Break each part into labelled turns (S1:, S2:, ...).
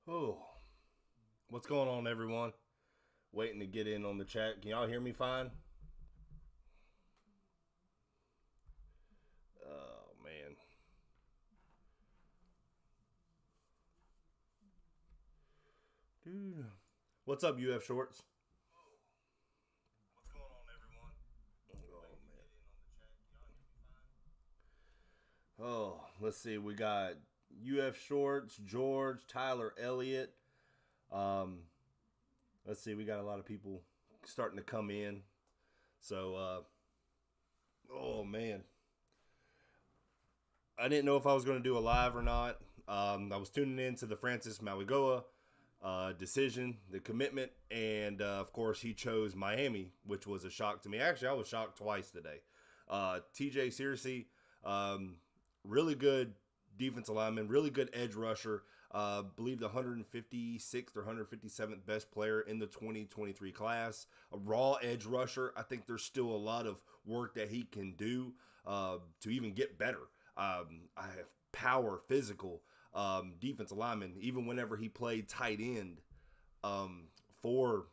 S1: Oh, what's going on, everyone? Waiting to get in on the chat. Can y'all hear me fine? Oh, man. Dude. What's up, UF Shorts? What's going on, everyone? Oh, man. Oh, let's see. We got UF Shorts, George, Tyler Elliott. Um, let's see. We got a lot of people starting to come in. Oh, man. I didn't know if I was going to do a live or not. I was tuning in to the Francis Mauigoa decision, the commitment, and of course he chose Miami, which was a shock to me. Actually, I was shocked twice today. T.J. Searcy, um, really good defensive lineman, really good edge rusher. Believe the 156th or 157th best player in the 2023 class. A raw edge rusher. I think there's still a lot of work that he can do to even get better. I have power, physical, defensive lineman. Even whenever he played tight end um, for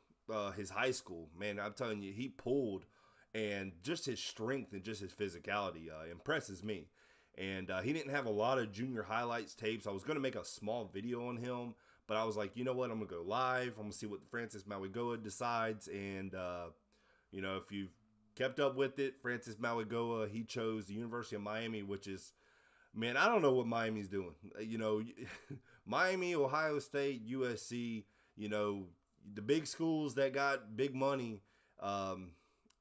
S1: his high school, man, I'm telling you, he pulled, and just his strength and just his physicality impresses me. And he didn't have a lot of junior highlights tapes. I was going to make a small video on him, but I was like, you know what? I'm going to go live. I'm going to see what Francis Mauigoa decides. And, if you've kept up with it, Francis Mauigoa, he chose the University of Miami, which is, man, I don't know what Miami's doing. Miami, Ohio State, USC, the big schools that got big money um,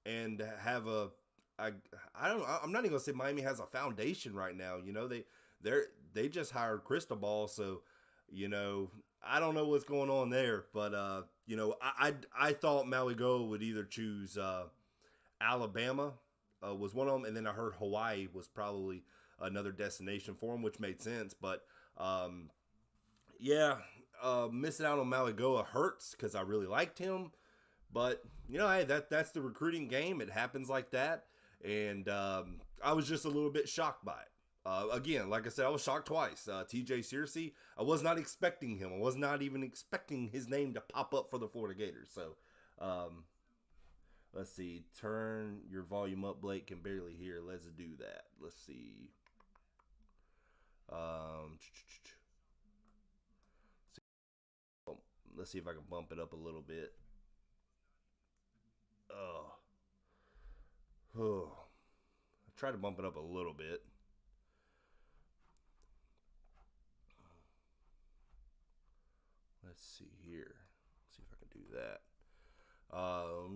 S1: and have I don't know. I'm not even gonna say Miami has a foundation right now. They just hired Cristobal, so I don't know what's going on there. But I thought Maligo would either choose Alabama was one of them, and then I heard Hawaii was probably another destination for him, which made sense. But yeah, missing out on Maligoa hurts because I really liked him. But hey, that's the recruiting game. It happens like that, and I was just a little bit shocked by it. Again, like I said, I was shocked twice. T.J. Searcy, I was not expecting him. I was not even expecting his name to pop up for the Florida Gators. So, let's see. Turn your volume up. Blake can barely hear. Let's do that. Let's see. Um, let's see if I can bump it up a little bit. Oh, oh. I tried to bump it up a little bit. Let's see here. Let's see if I can do that.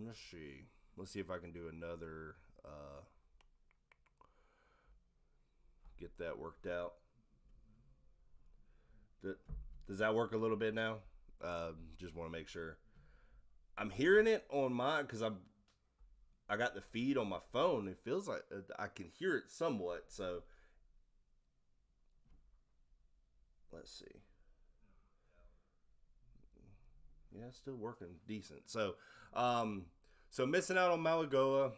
S1: Let's see. Let's see if I can do another. Get that worked out. Does that work a little bit now? Just want to make sure. I'm hearing it on mine because I got the feed on my phone. It feels like I can hear it somewhat. So let's see. Yeah, it's still working decent. So missing out on Malagoa.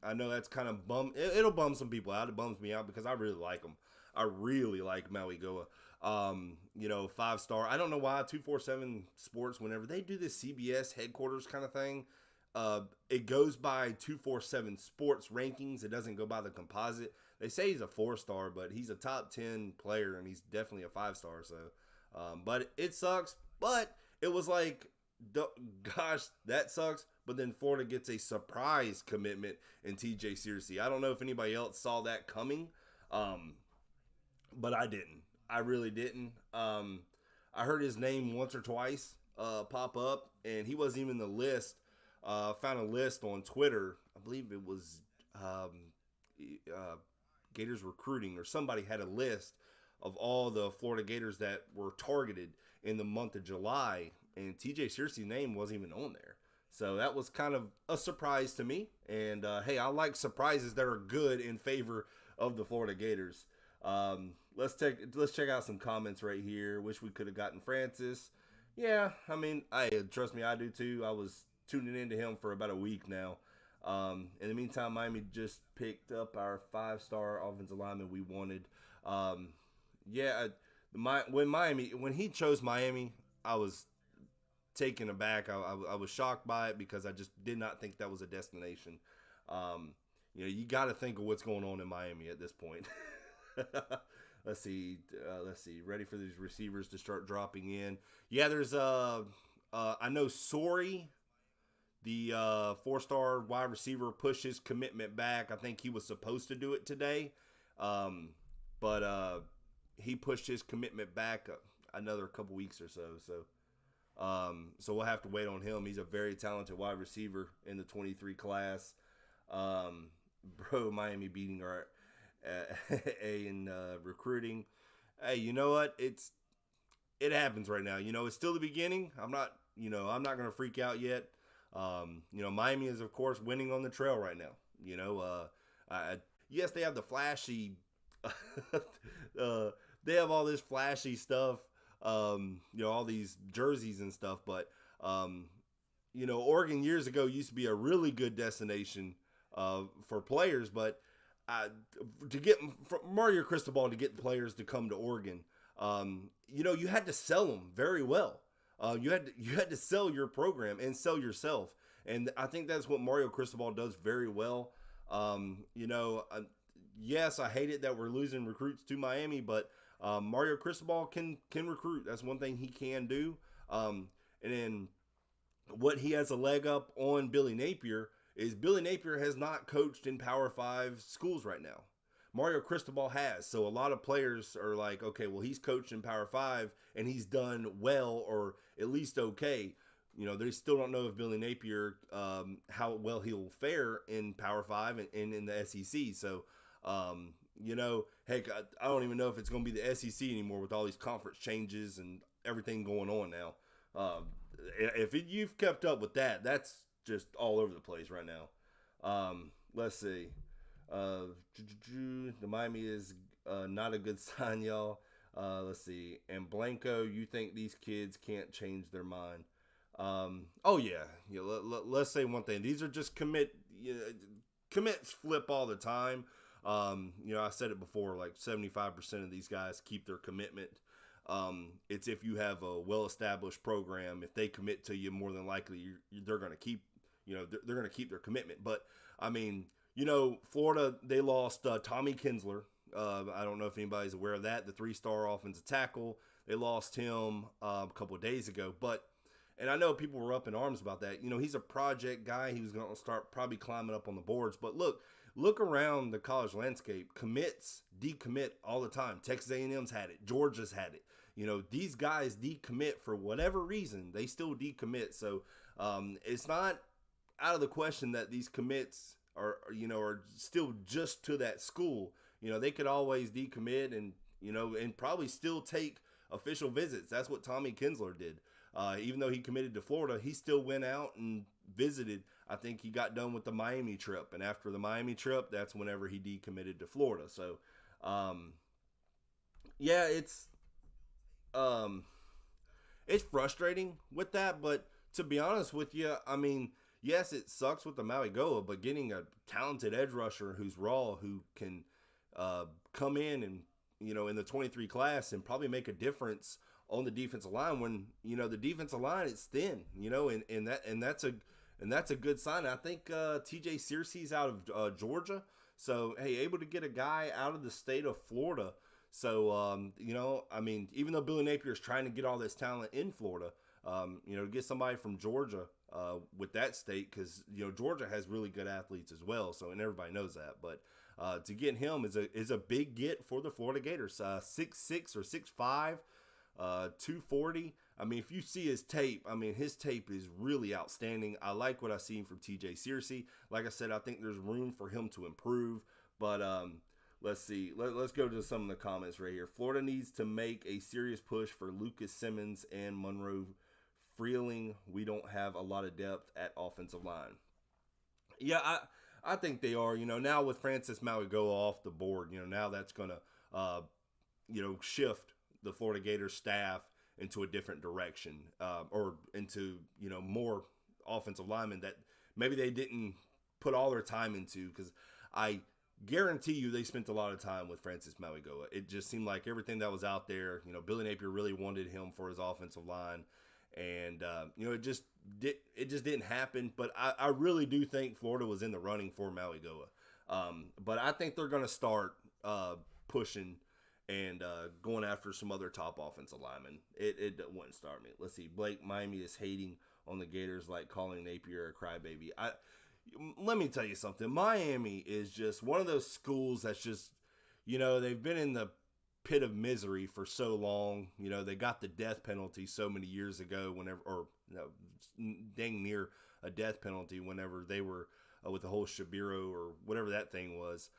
S1: I know that's kind of It'll bum some people out. It bums me out because I really like them. I really like Maligoa. 5 star. I don't know why 247 Sports, whenever they do this CBS headquarters kind of thing, it goes by 247 Sports rankings. It doesn't go by the composite. They say he's a 4 star, but he's a top 10 player, and he's definitely a 5 star. So, but it sucks. But it was like, gosh, that sucks. But then Florida gets a surprise commitment in T.J. Searcy. I don't know if anybody else saw that coming, but I didn't. I really didn't. I heard his name once or twice pop up, and he wasn't even in the list. Found a list on Twitter. I believe it was Gators Recruiting, or somebody had a list of all the Florida Gators that were targeted in the month of July, and T.J. Searcy's name wasn't even on there. So that was kind of a surprise to me. And hey, I like surprises that are good in favor of the Florida Gators. Let's check out some comments right here. Wish we could have gotten Francis. Yeah, I mean, trust me, I do too. I was tuning into him for about a week now. In the meantime, Miami just picked up our 5 star offensive lineman we wanted. Yeah, when he chose Miami, I was taken aback. I was shocked by it because I just did not think that was a destination. Um, you got to think of what's going on in Miami at this point. Let's see. Let's see. Ready for these receivers to start dropping in. Yeah, there's I know Sorey, the 4-star wide receiver, pushed his commitment back. I think he was supposed to do it today, um, but he pushed his commitment back another couple weeks or so. So we'll have to wait on him. He's a very talented wide receiver in the 23 class. Miami beating our in recruiting. Hey, you know what? It happens right now. It's still the beginning. I'm not going to freak out yet. Miami is of course winning on the trail right now. Yes, they have the flashy. They have all this flashy stuff. All these jerseys and stuff, but Oregon years ago used to be a really good destination for players, but to get Mario Cristobal to get players to come to Oregon, you had to sell them very well. You had to sell your program and sell yourself, and I think that's what Mario Cristobal does very well. Yes, I hate it that we're losing recruits to Miami, but Mario Cristobal can recruit. That's one thing he can do. And then what he has a leg up on Billy Napier is Billy Napier has not coached in Power 5 schools right now. Mario Cristobal has. So a lot of players are like, okay, well, he's coached in Power 5 and he's done well or at least okay. They still don't know if Billy Napier, how well he'll fare in Power 5 and in the SEC. So, heck, I don't even know if it's going to be the SEC anymore with all these conference changes and everything going on now. If you've kept up with that, that's just all over the place right now. Let's see. The Miami is not a good sign, y'all. Let's see. And Blanco, you think these kids can't change their mind? Oh yeah. Let's say one thing. These are just commits flip all the time. I said it before, like 75% of these guys keep their commitment. It's if you have a well-established program, if they commit to you, more than likely they're going to keep, they're going to keep their commitment. But I mean, Florida, they lost Tommy Kinsler. I don't know if anybody's aware of that. The 3-star offensive tackle, they lost him a couple of days ago. And I know people were up in arms about that. He's a project guy. He was going to start probably climbing up on the boards. But look around the college landscape. Commits, decommit all the time. Texas A&M's had it. Georgia's had it. These guys decommit for whatever reason. They still decommit. So it's not out of the question that these commits are still just to that school. They could always decommit and probably still take official visits. That's what Tommy Kinsler did. Even though he committed to Florida, he still went out and visited. I think he got done with the Miami trip. And after the Miami trip, that's whenever he decommitted to Florida. So, yeah, it's frustrating with that. But to be honest with you, I mean, yes, it sucks with the Maui Goa, but getting a talented edge rusher who's raw, who can come in and, in the 23 class and probably make a difference on the defensive line when, the defensive line is thin, and that's a good sign. I think T.J. Searcy's out of Georgia. So, hey, able to get a guy out of the state of Florida. So, I mean, even though Billy Napier is trying to get all this talent in Florida, to get somebody from Georgia with that state, because, Georgia has really good athletes as well. So, and everybody knows that. But to get him is a big get for the Florida Gators. 6'6" or 6'5". 240. I mean, if you see his tape, his tape is really outstanding. I like what I've seen from T.J. Searcy. Like I said, I think there's room for him to improve. But let's see. Let's go to some of the comments right here. Florida needs to make a serious push for Lucas Simmons and Monroe Freeling. We don't have a lot of depth at offensive line. Yeah, I think they are. Now with Francis Mauigoa off the board, now that's going to, shift the Florida Gators staff into a different direction, or into, more offensive linemen that maybe they didn't put all their time into. Because I guarantee you they spent a lot of time with Francis Mauigoa. It just seemed like everything that was out there, Billy Napier really wanted him for his offensive line. And, it just didn't happen. But I really do think Florida was in the running for Mauigoa. But I think they're going to start pushing and going after some other top offensive linemen. It wouldn't start me. Let's see. Blake, Miami is hating on the Gators like calling Napier a crybaby. Let me tell you something. Miami is just one of those schools that's just, they've been in the pit of misery for so long. They got the death penalty so many years ago dang near a death penalty whenever they were with the whole Shabiro or whatever that thing was.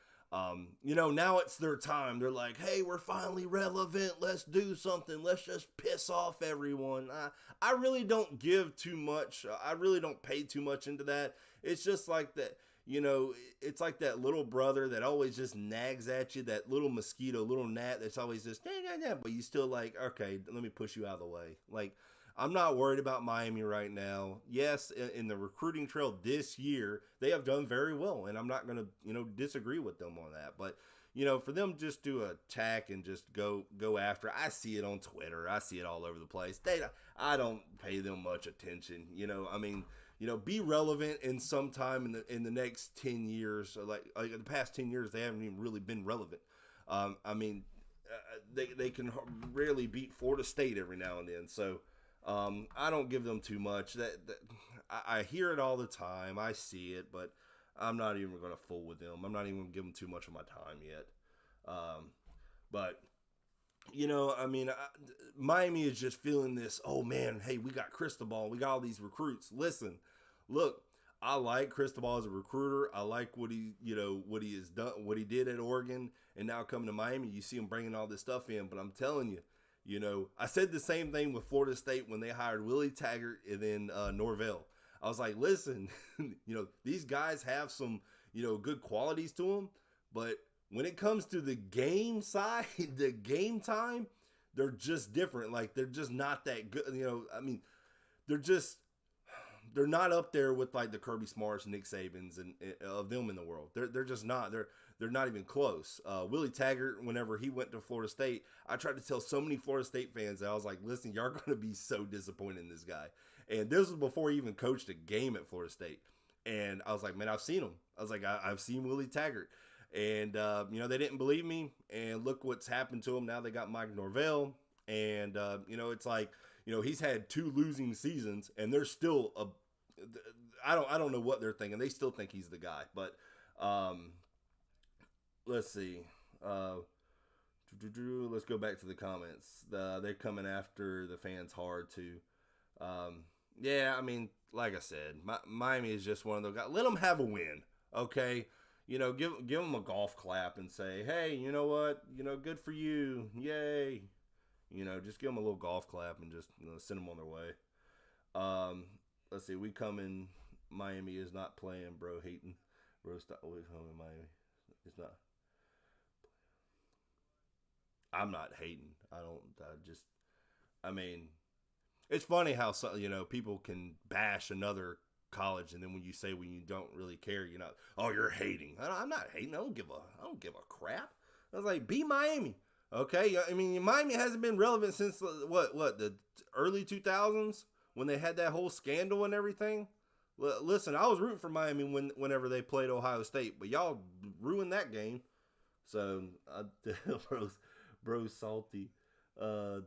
S1: Now it's their time. They're like, hey, we're finally relevant. Let's do something. Let's just piss off everyone. I really don't give too much. I really don't pay too much into that. It's just like that, it's like that little brother that always just nags at you, that little mosquito, little gnat that's always just, but you still like, okay, let me push you out of the way. Like, I'm not worried about Miami right now. Yes, in the recruiting trail this year, they have done very well, and I'm not going to, disagree with them on that. But, for them just to attack and just go after, I see it on Twitter. I see it all over the place. I don't pay them much attention. Be relevant in some time in the next 10 years. Like the past 10 years, they haven't even really been relevant. They can rarely beat Florida State every now and then. So, I don't give them too much. I hear it all the time. I see it, but I'm not even going to fool with them. I'm not even going to give them too much of my time yet. Miami is just feeling this, oh man, hey, we got Cristobal. We got all these recruits. Listen, look, I like Cristobal as a recruiter. I like what he has done, what he did at Oregon, and now coming to Miami, you see him bringing all this stuff in. But I'm telling you, I said the same thing with Florida State when they hired Willie Taggart and then Norvell. I was like, listen, these guys have some, good qualities to them, but when it comes to the game side, the game time, they're just different. Like, they're just not that good. They're not up there with like the Kirby Smarts, Nick Sabans, and of them in the world. They're just not. They're not even close. Willie Taggart, whenever he went to Florida State, I tried to tell so many Florida State fans that I was like, listen, y'all going to be so disappointed in this guy. And this was before he even coached a game at Florida State. And I was like, man, I've seen him. I was like, I've seen Willie Taggart. And, they didn't believe me. And look what's happened to him. Now they got Mike Norvell. And, it's like, he's had 2 losing seasons. And they're still I don't know what they're thinking. They still think he's the guy. But let's see. Let's go back to the comments. They're coming after the fans hard too. Like I said, Miami is just one of those guys. Let them have a win, okay? Give them a golf clap and say, hey, you know what? Good for you. Yay. Just give them a little golf clap and just send them on their way. Let's see. We come in. Miami is not playing, bro. Hating. Bro, stop. We come in Miami. It's not. I'm not hating. It's funny how people can bash another college, and then when you don't really care, you're not. Oh, you're hating. I'm not hating. I don't give a crap. I was like, be Miami, okay? Miami hasn't been relevant since the early 2000s when they had that whole scandal and everything. Listen, I was rooting for Miami whenever they played Ohio State, but y'all ruined that game. So, bro's salty. You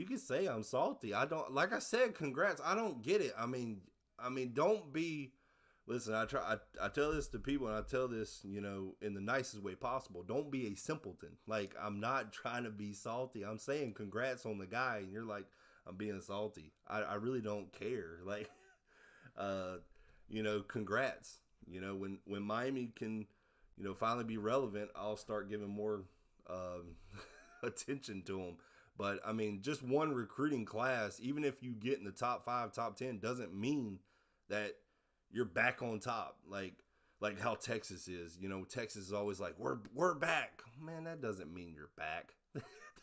S1: can say I'm salty. I don't, like I said, congrats. I don't get it. Don't be, listen, I tell this to people, and I tell this, in the nicest way possible. Don't be a simpleton. Like, I'm not trying to be salty. I'm saying congrats on the guy, and you're like, I'm being salty. I really don't care. Like, congrats. When Miami can, finally be relevant, I'll start giving more attention to them. But just one recruiting class, even if you get in the top 5, top 10, doesn't mean that you're back on top. Like how Texas is. Texas is always like, we're back. Man, that doesn't mean you're back.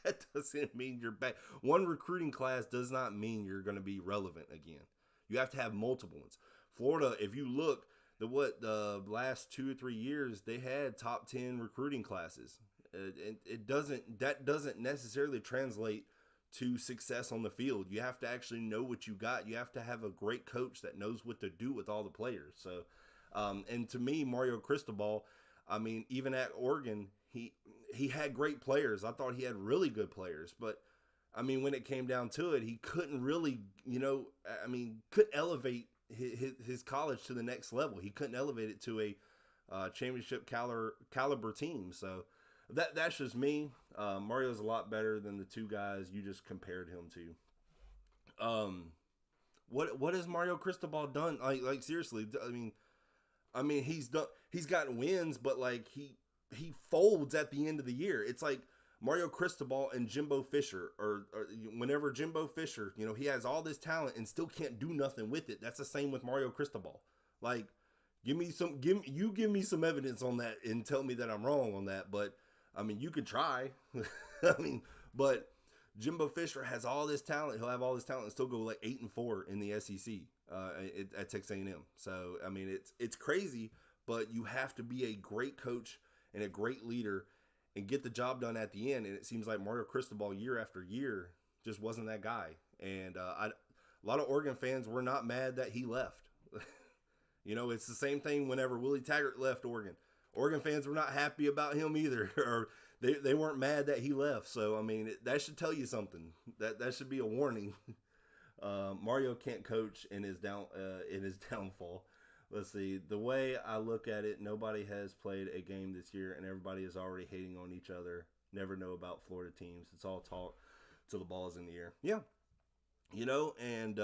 S1: That doesn't mean you're back. One recruiting class does not mean you're going to be relevant again. You have to have multiple ones. Florida, if you look, the last 2 or 3 years they had top 10 recruiting classes. That doesn't necessarily translate to success on the field. You have to actually know what you got. You have to have a great coach that knows what to do with all the players. So, and to me, Mario Cristobal, I mean, even at Oregon, he had great players. I thought he had really good players, but I mean, when it came down to it, he couldn't really, couldn't elevate his college to the next level. He couldn't elevate it to a championship caliber team. So that's just me. Mario's a lot better than the two guys you just compared him to. What has Mario Cristobal done? Like seriously, he's gotten wins, but like he folds at the end of the year. It's like Mario Cristobal and Jimbo Fisher, or whenever Jimbo Fisher, he has all this talent and still can't do nothing with it. That's the same with Mario Cristobal. Like, give me some evidence on that and tell me that I'm wrong on that. But I mean, you could try. But Jimbo Fisher has all this talent. He'll have all this talent and still go like 8-4 in the SEC at Texas A&M. So I mean, it's crazy, but you have to be a great coach and a great leader and get the job done at the end. And it seems like Mario Cristobal year after year just wasn't that guy. And a lot of Oregon fans were not mad that he left. It's the same thing whenever Willie Taggart left Oregon. Oregon fans were not happy about him either, or they weren't mad that he left. So, I mean, that should tell you something. That should be a warning. Mario can't coach in his downfall. Let's see. The way I look at it, nobody has played a game this year, and everybody is already hating on each other. Never know about Florida teams. It's all talk till the ball's in the air. Yeah. And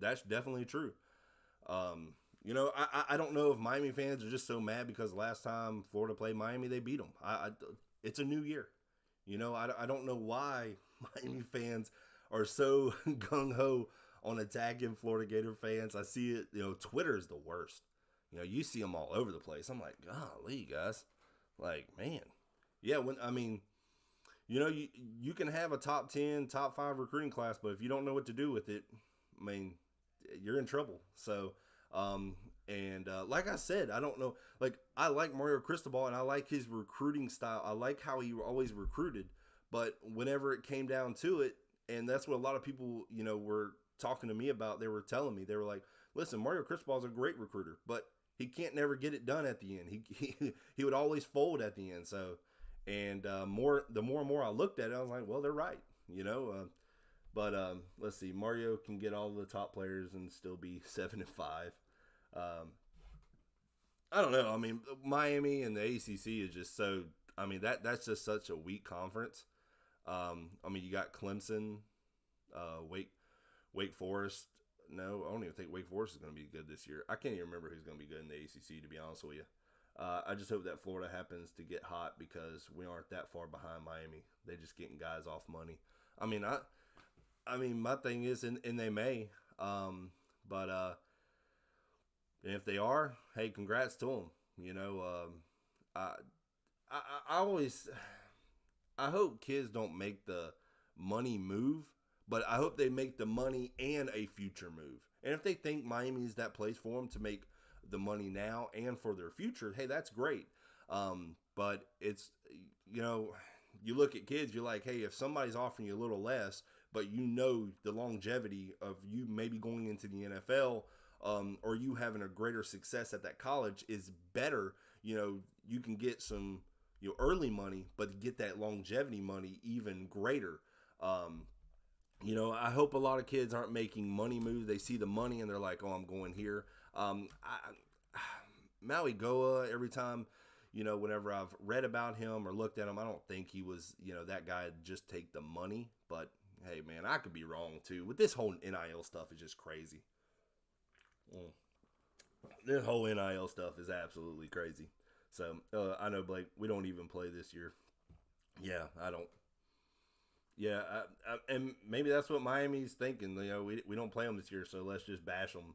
S1: that's definitely true. I don't know if Miami fans are just so mad because last time Florida played Miami, they beat them. It's a new year. I don't know why Miami fans are so gung-ho on attacking Florida Gator fans. I see it, Twitter's the worst. You see them all over the place. I'm like, golly, guys. Like, man. Yeah, you can have a top 10, top 5 recruiting class, but if you don't know what to do with it, I mean, you're in trouble. So, like I said, I don't know. Like, I like Mario Cristobal, and I like his recruiting style. I like how he always recruited. But whenever it came down to it, and that's what a lot of people, were talking to me about, they were telling me, they were like, listen, Mario Cristobal is a great recruiter, but he can't never get it done at the end. He would always fold at the end. So, and the more and more I looked at it, I was like, well, they're right, But let's see, Mario can get all the top players and still be 7-5. I don't know. I mean, Miami and the ACC is just so. I mean, that's just such a weak conference. You got Clemson, Wake Forest. No, I don't even think Wake Forest is going to be good this year. I can't even remember who's going to be good in the ACC, to be honest with you. I just hope that Florida happens to get hot because we aren't that far behind Miami. They're just getting guys off money. I mean, my thing is, and they may, but if they are, hey, congrats to them. I hope kids don't make the money move, but I hope they make the money and a future move. And if they think Miami is that place for them to make the money now and for their future, hey, that's great. But it's, you look at kids, you're like, hey, if somebody's offering you a little less, but the longevity of you maybe going into the NFL, or you having a greater success at that college is better, you can get some early money, but get that longevity money even greater. I hope a lot of kids aren't making money moves. They see the money and they're like, oh, I'm going here. Maui Goa, every time, whenever I've read about him or looked at him, I don't think he was, that guy just take the money. But hey, man, I could be wrong too. With this whole NIL stuff is just crazy. This whole NIL stuff is absolutely crazy. So I know, Blake, we don't even play this year. Yeah, I don't. Yeah, and maybe that's what Miami's thinking. We don't play them this year, so let's just bash them,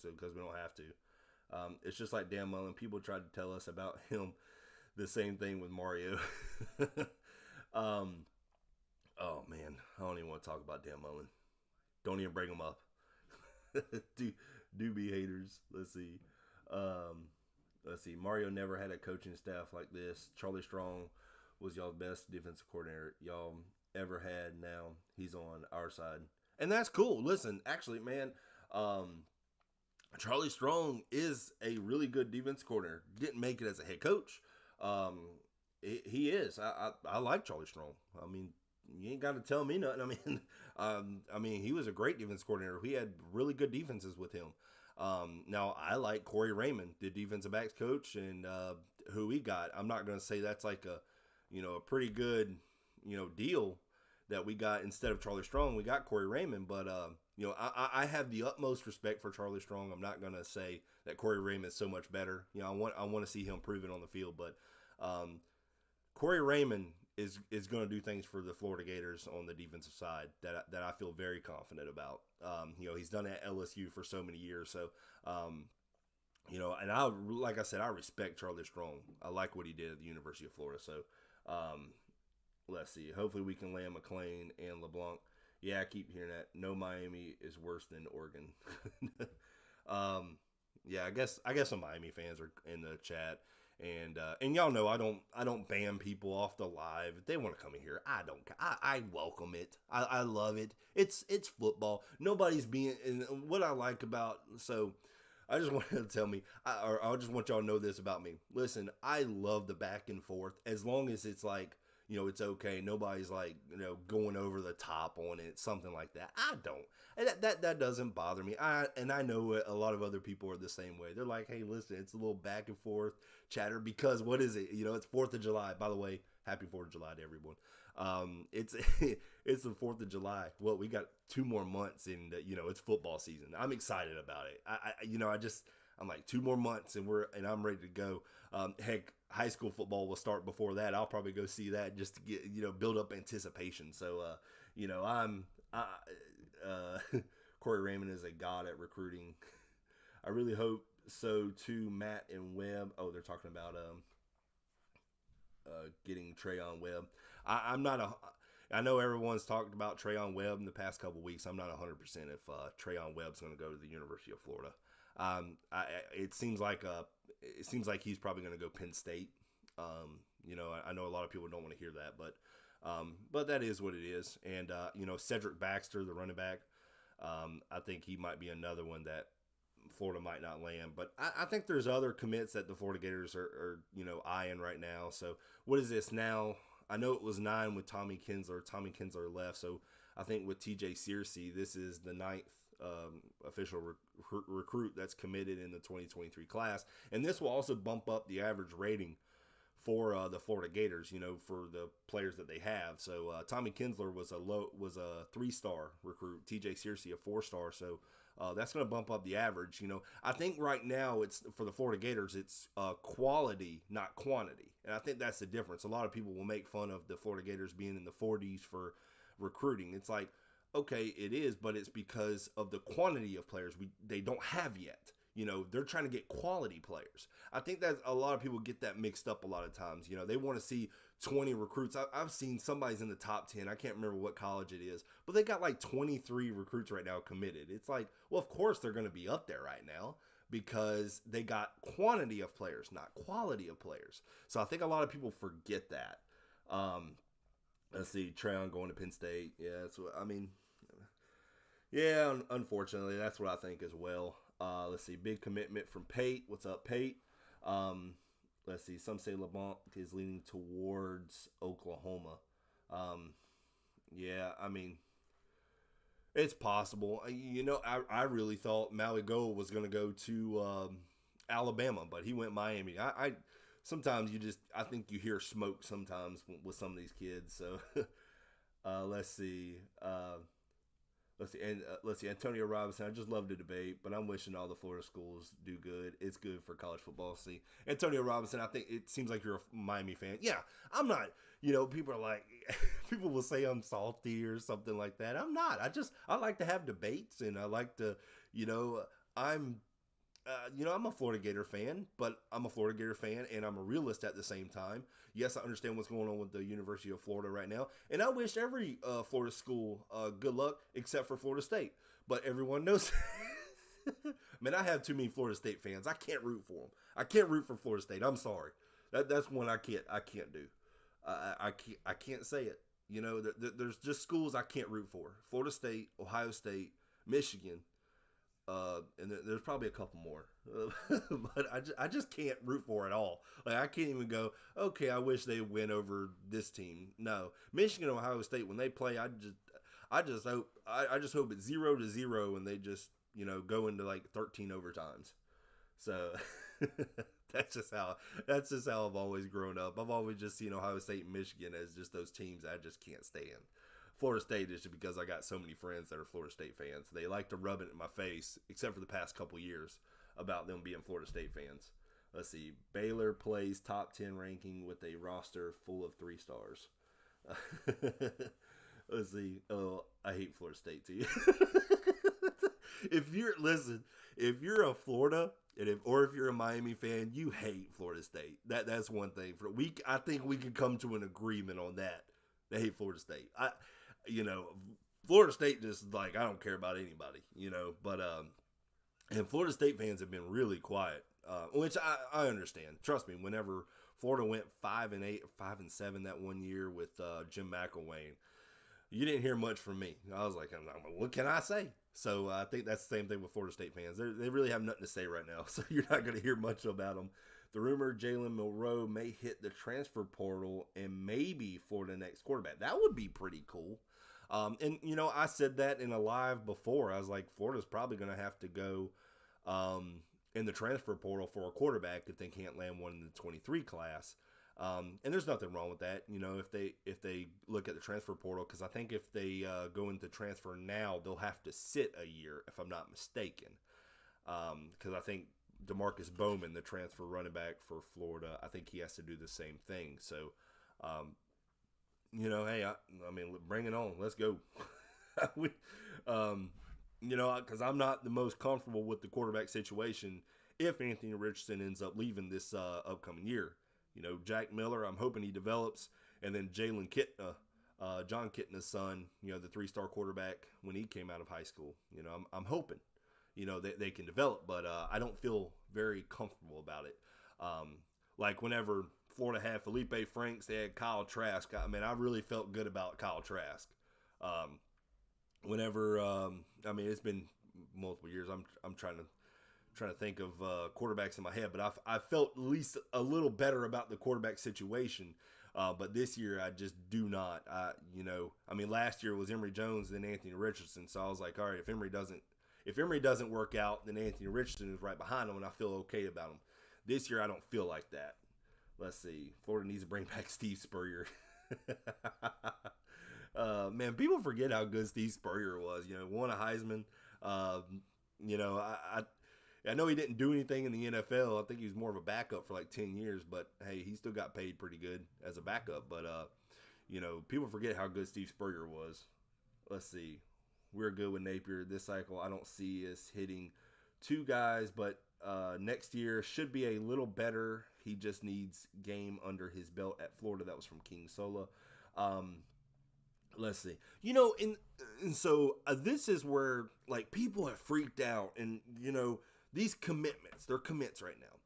S1: because we don't have to. It's just like Dan Mullen. People tried to tell us about him. The same thing with Mario. Oh man, I don't even want to talk about Dan Mullen. Don't even bring him up. Doobie haters. Let's see. Mario never had a coaching staff like this. Charlie Strong was y'all's best defensive coordinator y'all ever had. Now he's on our side, and that's cool. Listen, actually, man, um, Charlie Strong is a really good defense coordinator. Didn't make it as a head coach. Um, he is. I like Charlie Strong. I mean, you ain't got to tell me nothing. I mean, he was a great defense coordinator. We had really good defenses with him. Now I like Corey Raymond, the defensive backs coach, and who we got. I'm not going to say that's like a pretty good, deal that we got instead of Charlie Strong. We got Corey Raymond, but I have the utmost respect for Charlie Strong. I'm not going to say that Corey Raymond is so much better. I want to see him prove it on the field, but Corey Raymond is going to do things for the Florida Gators on the defensive side that I feel very confident about. He's done it at LSU for so many years, so and like I said, I respect Charlie Strong. I like what he did at the University of Florida. So let's see. Hopefully we can land McLean and LeBlanc. Yeah, I keep hearing that. No, Miami is worse than Oregon. Yeah, I guess some Miami fans are in the chat. And y'all know I don't ban people off the live. If they want to come in here, I welcome it. I love it. It's football. Nobody's being. And what I like about I just want to tell me, I just want y'all to know this about me. Listen, I love the back and forth as long as it's like, it's okay. Nobody's like, going over the top on it, something like that. I don't. And that doesn't bother me. I know a lot of other people are the same way. They're like, hey, listen, it's a little back and forth chatter because what is it? It's 4th of July. By the way, happy 4th of July to everyone. It's it's the 4th of July. Well, we got 2 more months and it's football season. I'm excited about it. I'm like 2 more months and I'm ready to go. Heck, high school football will start before that. I'll probably go see that just to get build up anticipation. So Corey Raymond is a god at recruiting. I really hope so too. Matt and Webb. Oh, they're talking about getting Trayon Webb. I'm not a. I know everyone's talked about Trayon Webb in the past couple weeks. I'm not 100% if Trayon Webb's going to go to the University of Florida. It seems like he's probably going to go Penn State. I know a lot of people don't want to hear that, but that is what it is. And Cedric Baxter, the running back, I think he might be another one that Florida might not land. But I think there's other commits that the Florida Gators are eyeing right now. So what is this now? I know it was 9 with Tommy Kinsler. Tommy Kinsler left, so I think with T.J. Searcy, this is the 9th official recruit that's committed in the 2023 class, and this will also bump up the average rating for the Florida Gators, for the players that they have. So Tommy Kinsler was a 3-star recruit, T.J. Searcy a 4-star. So that's going to bump up the average. I think right now it's for the Florida Gators, it's quality, not quantity. And I think that's the difference. A lot of people will make fun of the Florida Gators being in the 40s for recruiting. It's like, okay, it is, but it's because of the quantity of players they don't have yet. They're trying to get quality players. I think that a lot of people get that mixed up a lot of times. They want to see 20 recruits. I've seen somebody's in the top 10. I can't remember what college it is, but they got like 23 recruits right now committed. It's like, well, of course they're going to be up there right now because they got quantity of players, not quality of players. So I think a lot of people forget that. Let's see, Trayon going to Penn State. Yeah, that's what I mean. Yeah, unfortunately, that's what I think as well. Let's see, big commitment from Pate. What's up, Pate? Let's see, some say LeBlanc is leaning towards Oklahoma. Yeah, I mean, it's possible. I really thought Maligoa was going to go to Alabama, but he went Miami. I sometimes I think you hear smoke sometimes with some of these kids. So let's see. Let's see, Antonio Robinson. I just love the debate, but I'm wishing all the Florida schools do good. It's good for college football. See, Antonio Robinson, I think it seems like you're a Miami fan. Yeah, I'm not. People are like, people will say I'm salty or something like that. I'm not. I like to have debates, and I like to, I'm a Florida Gator fan, but I'm a Florida Gator fan, and I'm a realist at the same time. Yes, I understand what's going on with the University of Florida right now, and I wish every Florida school good luck, except for Florida State. But everyone knows, Man, I have too many Florida State fans. I can't root for them. I can't root for Florida State. I'm sorry. That's one I can't do. I can't say it. You know, there's just schools I can't root for. Florida State, Ohio State, Michigan, and there's probably a couple more. But I just can't root for it all. Like, I can't even go, okay, I wish they win over this team. No. Michigan, Ohio State, when they play, I just hope it's 0-0 and they just, go into like 13 overtimes. So that's just how I've always grown up. I've always just seen Ohio State and Michigan as just those teams I just can't stand. Florida State is just because I got so many friends that are Florida State fans. They like to rub it in my face, except for the past couple years, about them being Florida State fans. Let's see. Baylor plays top 10 ranking with a roster full of 3 stars. Let's see. Oh, I hate Florida State too. If you're a Florida or if you're a Miami fan, you hate Florida State. That's one thing. I think we can come to an agreement on that. They hate Florida State. Florida State just like, I don't care about anybody, but and Florida State fans have been really quiet, which I understand. Trust me, whenever Florida went 5-8, 5-7 that one year with Jim McElwain, you didn't hear much from me. I was like, what can I say? So I think that's the same thing with Florida State fans. They really have nothing to say right now, so you're not going to hear much about them. The rumor Jalen Milroe may hit the transfer portal and maybe for the next quarterback. That would be pretty cool. And, I said that in a live before. I was like, Florida's probably going to have to go in the transfer portal for a quarterback if they can't land one in the 23 class. And there's nothing wrong with that, if they look at the transfer portal, because I think if they go into transfer now, they'll have to sit a year, if I'm not mistaken. Because I think DeMarcus Bowman, the transfer running back for Florida, I think he has to do the same thing. So, hey, I mean, bring it on. Let's go. Because I'm not the most comfortable with the quarterback situation if Anthony Richardson ends up leaving this upcoming year. Jack Miller, I'm hoping he develops. And then Jalen Kitna, John Kitna's son, the 3-star quarterback when he came out of high school. I'm hoping, they can develop. But I don't feel very comfortable about it. Like whenever Florida had Felipe Franks, they had Kyle Trask. I mean, I really felt good about Kyle Trask. It's been multiple years. I'm trying to think of quarterbacks in my head, but I felt at least a little better about the quarterback situation. But this year I just do not. Last year was Emory Jones and then Anthony Richardson, so I was like, all right, if Emory doesn't work out, then Anthony Richardson is right behind him, and I feel okay about him. This year I don't feel like that. Let's see. Florida needs to bring back Steve Spurrier. Man, people forget how good Steve Spurrier was. Won a Heisman. I know he didn't do anything in the NFL. I think he was more of a backup for like 10 years, but hey, he still got paid pretty good as a backup. But, people forget how good Steve Spurrier was. Let's see. We're good with Napier this cycle. I don't see us hitting 2 guys, but next year should be a little better. He just needs game under his belt at Florida. That was from King Sola. Let's see. So this is where like people have freaked out, and these commitments, they're commits right now.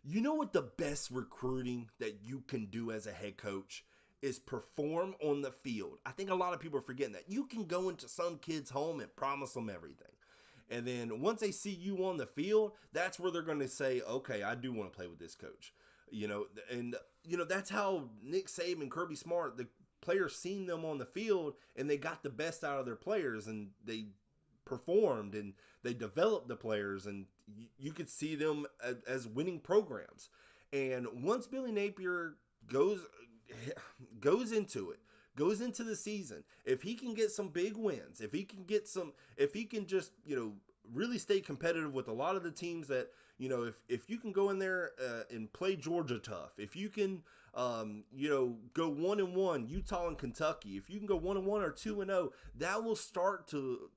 S1: You know what the best recruiting that you can do as a head coach is? Perform on the field. I think a lot of people are forgetting that. You can go into some kid's home and promise them everything. And then once they see you on the field, that's where they're going to say, okay, I do want to play with this coach. That's how Nick Saban, Kirby Smart, the players seen them on the field and they got the best out of their players and they performed and they developed the players, and you could see them as winning programs. And once Billy Napier goes into the season, if he can get some big wins, if he can just, really stay competitive with a lot of the teams that, if you can go in there and play Georgia tough, if you can, go 1-1, Utah and Kentucky, if you can go 1-1 or 2-0, that will start to,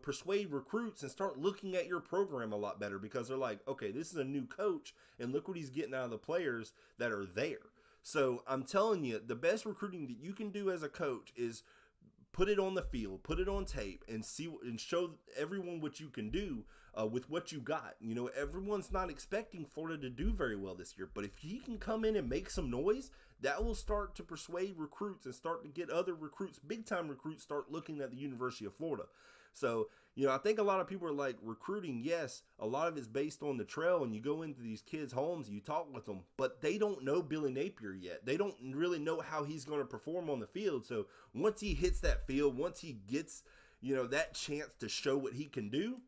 S1: persuade recruits and start looking at your program a lot better, because they're like, okay, this is a new coach and look what he's getting out of the players that are there. So I'm telling you, the best recruiting that you can do as a coach is put it on the field, put it on tape, and show everyone what you can do with what you got. You know, everyone's not expecting Florida to do very well this year, but if he can come in and make some noise, that will start to persuade recruits and start to get other recruits, big-time recruits, start looking at the University of Florida. So, you know, I think a lot of people are like, recruiting, yes, a lot of it's based on the trail, and you go into these kids' homes and you talk with them, but they don't know Billy Napier yet. They don't really know how he's going to perform on the field. So once he hits that field, once he gets, you know, that chance to show what he can do,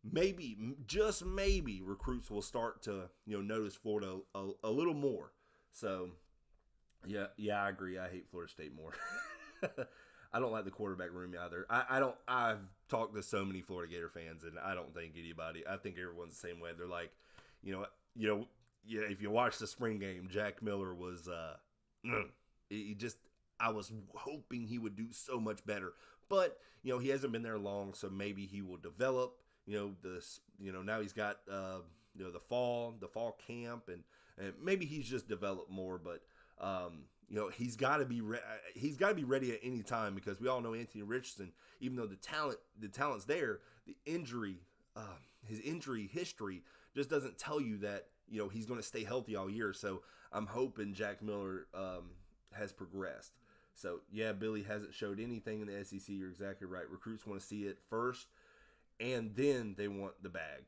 S1: maybe, just maybe, recruits will start to, you know, notice Florida a little more. So, yeah, I agree. I hate Florida State more. I don't like the quarterback room either. I've talked to so many Florida Gator fans, and I don't think I think everyone's the same way. They're like, yeah, if you watch the spring game, Jack Miller was, I was hoping he would do so much better. But, you know, he hasn't been there long, so maybe he will develop. You know, now he's got, the fall camp, and maybe he's just developed more, but, you know, he's got to be ready at any time, because we all know Anthony Richardson, even though the talent's there, his injury history just doesn't tell you that, you know, he's going to stay healthy all year. So I'm hoping Jack Miller has progressed. So yeah, Billy hasn't showed anything in the SEC. You're exactly right. Recruits want to see it first, and then they want the bag.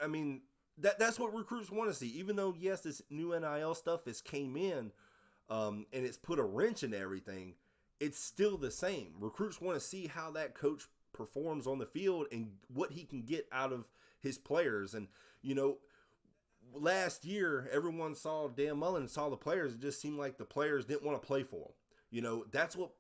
S1: I mean, that's what recruits want to see. Even though, yes, this new NIL stuff came in, and it's put a wrench in everything, it's still the same. Recruits want to see how that coach performs on the field and what he can get out of his players. And, you know, last year, everyone saw Dan Mullen, saw the players. It just seemed like the players didn't want to play for him. You know, that's what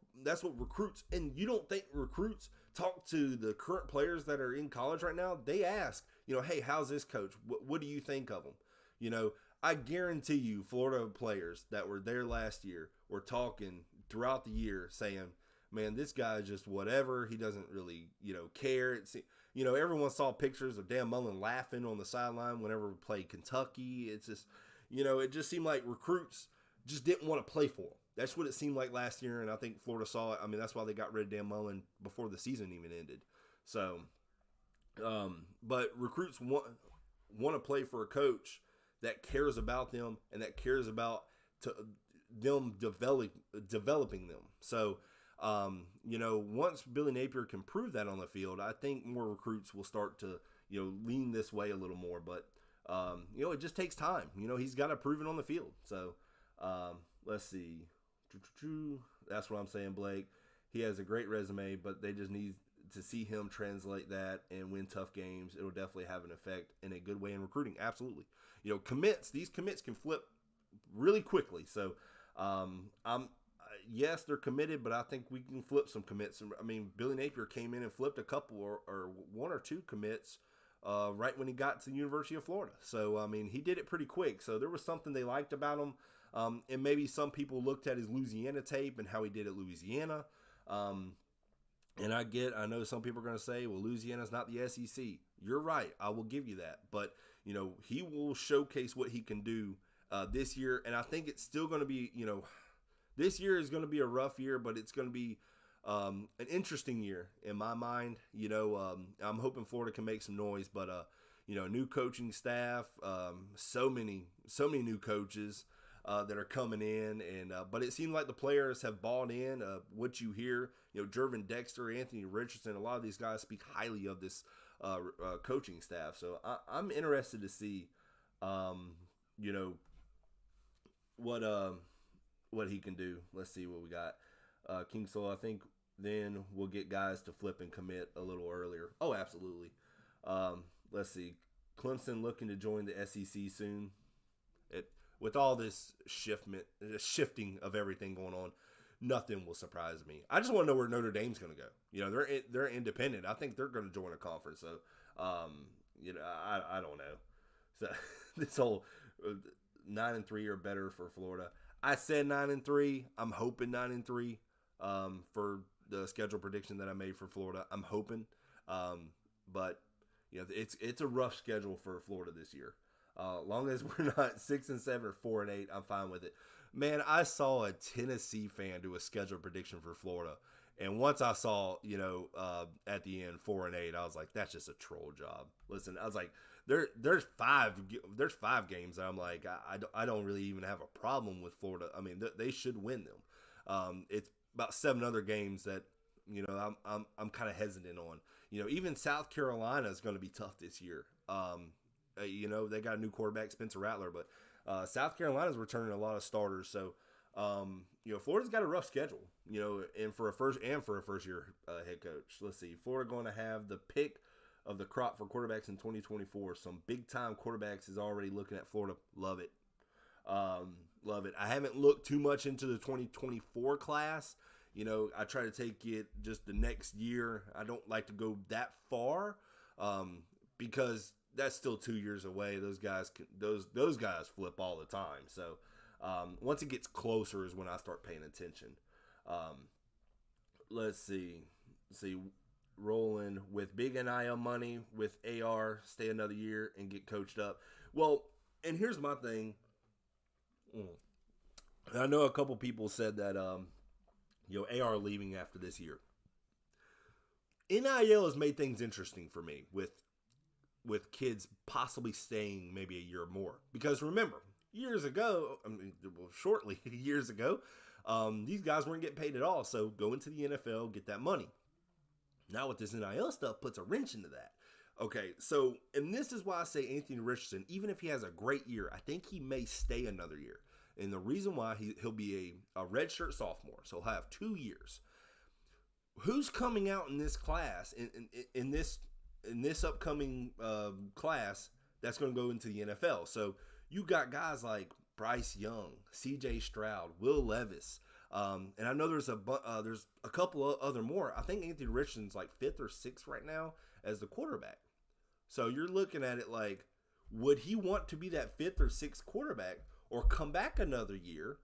S1: recruits, and you don't think recruits talk to the current players that are in college right now? They ask, you know, hey, how's this coach? What do you think of him? You know, I guarantee you Florida players that were there last year were talking throughout the year saying, man, this guy is just whatever. He doesn't really, you know, care. You know, everyone saw pictures of Dan Mullen laughing on the sideline whenever we played Kentucky. It's just, you know, it just seemed like recruits just didn't want to play for him. That's what it seemed like last year, and I think Florida saw it. I mean, that's why they got rid of Dan Mullen before the season even ended. So, but recruits want to play for a coach that cares about them and that cares about them developing them. So, you know, once Billy Napier can prove that on the field, I think more recruits will start to, you know, lean this way a little more. But, you know, it just takes time. You know, he's got to prove it on the field. So, let's see. That's what I'm saying, Blake. He has a great resume, but they just need to see him translate that and win tough games. It'll definitely have an effect in a good way in recruiting. Absolutely. You know, these commits can flip really quickly. So, yes, they're committed, but I think we can flip some commits. I mean, Billy Napier came in and flipped a couple or one or two commits right when he got to the University of Florida. So, I mean, he did it pretty quick. So there was something they liked about him. And maybe some people looked at his Louisiana tape and how he did at Louisiana. And I know some people are going to say, well, Louisiana's not the SEC. You're right. I will give you that. But, you know, he will showcase what he can do this year. And I think it's still going to be, you know, this year is going to be a rough year, but it's going to be an interesting year in my mind. You know, I'm hoping Florida can make some noise, but, you know, new coaching staff, so many new coaches that are coming in, and but it seemed like the players have bought in. What you hear, you know, Jervin Dexter, Anthony Richardson, a lot of these guys speak highly of this coaching staff. So I'm interested to see, you know, what he can do. Let's see what we got. King Soul, I think then we'll get guys to flip and commit a little earlier. Oh, absolutely. Let's see. Clemson looking to join the SEC soon. With all this shifting of everything going on, nothing will surprise me. I just want to know where Notre Dame's going to go. You know, they're independent. I think they're going to join a conference. So, you know, I don't know. So this whole 9-3 or better for Florida. I said 9-3. I'm hoping 9-3 for the schedule prediction that I made for Florida. I'm hoping, but you know, it's a rough schedule for Florida this year. Long as we're not 6-7 or 4-8, I'm fine with it. Man, I saw a Tennessee fan do a schedule prediction for Florida, And once I saw, at the end 4-8, I was like, that's just a troll job. Listen, I was like, there's five games that I'm like, I don't really even have a problem with Florida. I mean, they should win them. It's about 7 other games that I'm kind of hesitant on. Even South Carolina is going to be tough this year. They got a new quarterback, Spencer Rattler, but South Carolina's returning a lot of starters. So, Florida's got a rough schedule. And for a first year head coach. Let's see, Florida going to have the pick of the crop for quarterbacks in 2024. Some big time quarterbacks is already looking at Florida. Love it. Love it. I haven't looked too much into the 2024 class. I try to take it just the next year. I don't like to go that far because that's still 2 years away. Those guys flip all the time. So once it gets closer is when I start paying attention. Let's see. Rolling with big NIL money with AR, stay another year and get coached up. Well, and here's my thing. I know a couple people said that AR leaving after this year. NIL has made things interesting for me with kids possibly staying maybe a year more. Because remember, years ago, these guys weren't getting paid at all. So go into the NFL, get that money. Now with this NIL stuff puts a wrench into that. Okay, so, and this is why I say Anthony Richardson, even if he has a great year, I think he may stay another year. And the reason why he'll be a redshirt sophomore, so he'll have 2 years. Who's coming out in this class, in this upcoming class that's going to go into the NFL? So you got guys like Bryce Young, C.J. Stroud, Will Levis, and I know there's a couple of other more. I think Anthony Richardson's like 5th or 6th right now as the quarterback. So you're looking at it like, would he want to be that 5th or 6th quarterback or come back another year,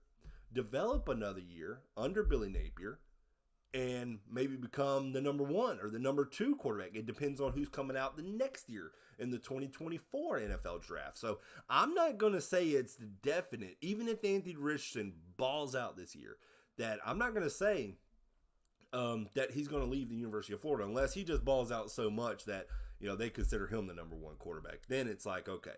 S1: develop another year under Billy Napier, and maybe become the number 1 or the number 2 quarterback? It depends on who's coming out the next year in the 2024 NFL draft. So I'm not going to say it's definite, even if Anthony Richardson balls out this year, that I'm not going to say that he's going to leave the University of Florida unless he just balls out so much that they consider him the number 1 quarterback. Then it's like, okay.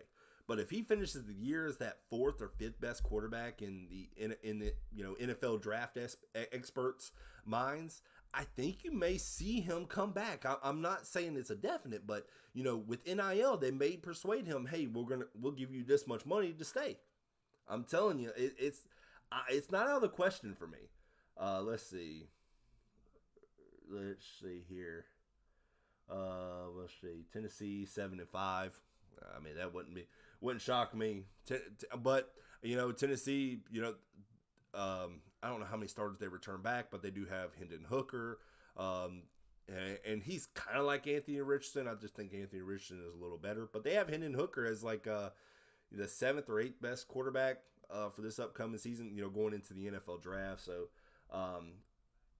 S1: But if he finishes the year as that 4th or 5th best quarterback in the NFL draft experts' minds, I think you may see him come back. I'm not saying it's a definite, but with NIL, they may persuade him, hey, we'll give you this much money to stay. I'm telling you, it's not out of the question for me. Let's see here. Let's see. Tennessee 7-5. I mean, that wouldn't shock me. But Tennessee, I don't know how many starters they return back, but they do have Hendon Hooker, and he's kind of like Anthony Richardson. I just think Anthony Richardson is a little better, but they have Hendon Hooker as like the 7th or 8th best quarterback for this upcoming season. Going into the NFL draft. So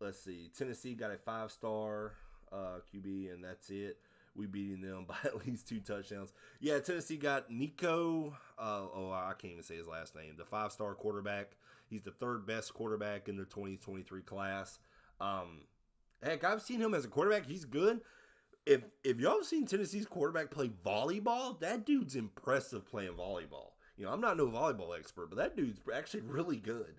S1: let's see. Tennessee got a 5-star QB, and that's it. We beating them by at least 2 touchdowns. Yeah, Tennessee got Nico. I can't even say his last name. The 5-star quarterback. He's the 3rd best quarterback in the 2023 class. Heck, I've seen him as a quarterback. He's good. If y'all have seen Tennessee's quarterback play volleyball, that dude's impressive playing volleyball. I'm not no volleyball expert, but that dude's actually really good.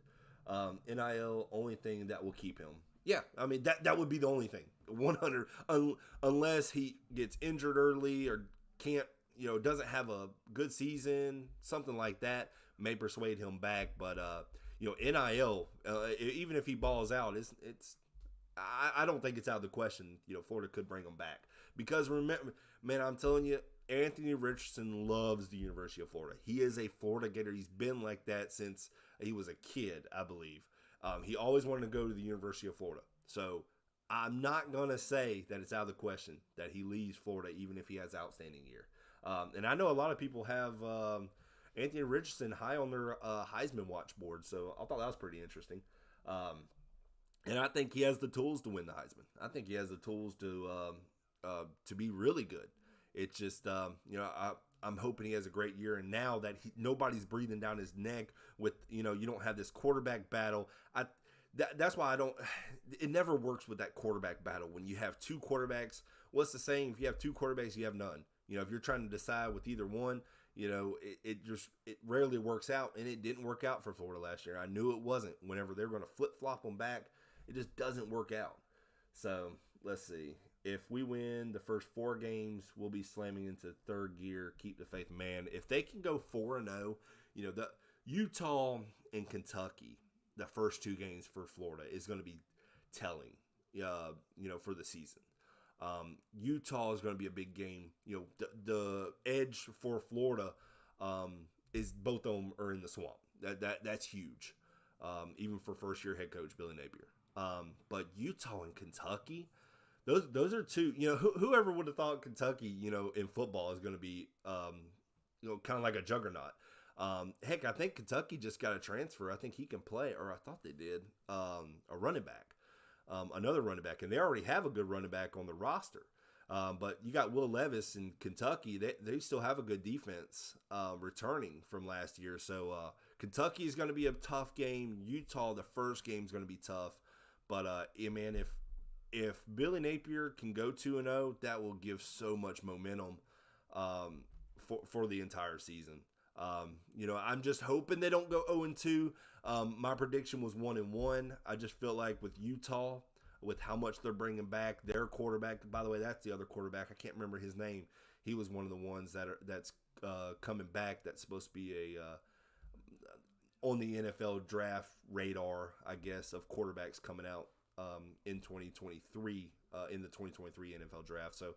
S1: NIL, only thing that will keep him. Yeah, I mean, that would be the only thing. 100, unless he gets injured early or can't, doesn't have a good season, something like that, may persuade him back. But, NIL, even if he balls out, I don't think it's out of the question. Florida could bring him back. Because remember, man, I'm telling you, Anthony Richardson loves the University of Florida. He is a Florida Gator. He's been like that since he was a kid, I believe. He always wanted to go to the University of Florida. So I'm not going to say that it's out of the question that he leaves Florida, even if he has an outstanding year. And I know a lot of people have Anthony Richardson high on their Heisman watch board. So I thought that was pretty interesting. And I think he has the tools to win the Heisman. I think he has the tools to be really good. It's just, I'm hoping he has a great year. And now that nobody's breathing down his neck with, you don't have this quarterback battle. that's why I don't. It never works with that quarterback battle when you have two quarterbacks. What's the saying? If you have two quarterbacks, you have none. If you're trying to decide with either one, it rarely works out, and it didn't work out for Florida last year. I knew it wasn't. Whenever they're going to flip flop them back, it just doesn't work out. So let's see. If we win the first 4 games, we'll be slamming into third gear. Keep the faith, man. If they can go 4-0, the Utah and Kentucky, the first 2 games for Florida is going to be telling, for the season. Utah is going to be a big game. The edge for Florida is both of them are in the swamp. That's huge, even for first year head coach Billy Napier. But Utah and Kentucky, those are two. Whoever would have thought Kentucky, in football is going to be, kind of like a juggernaut. Heck, I think Kentucky just got a transfer. I think he can play, or I thought they did. A running back, another running back, and they already have a good running back on the roster. But you got Will Levis in Kentucky. They still have a good defense returning from last year. So Kentucky is going to be a tough game. Utah, the first game is going to be tough. But man, if Billy Napier can go 2-0, that will give so much momentum for the entire season. I'm just hoping they don't go 0-2. My prediction was 1-1. I just feel like with Utah, with how much they're bringing back, their quarterback. By the way, that's the other quarterback. I can't remember his name. He was one of the ones that's coming back. That's supposed to be on the NFL draft radar, I guess, of quarterbacks coming out in 2023 in the 2023 NFL draft. So,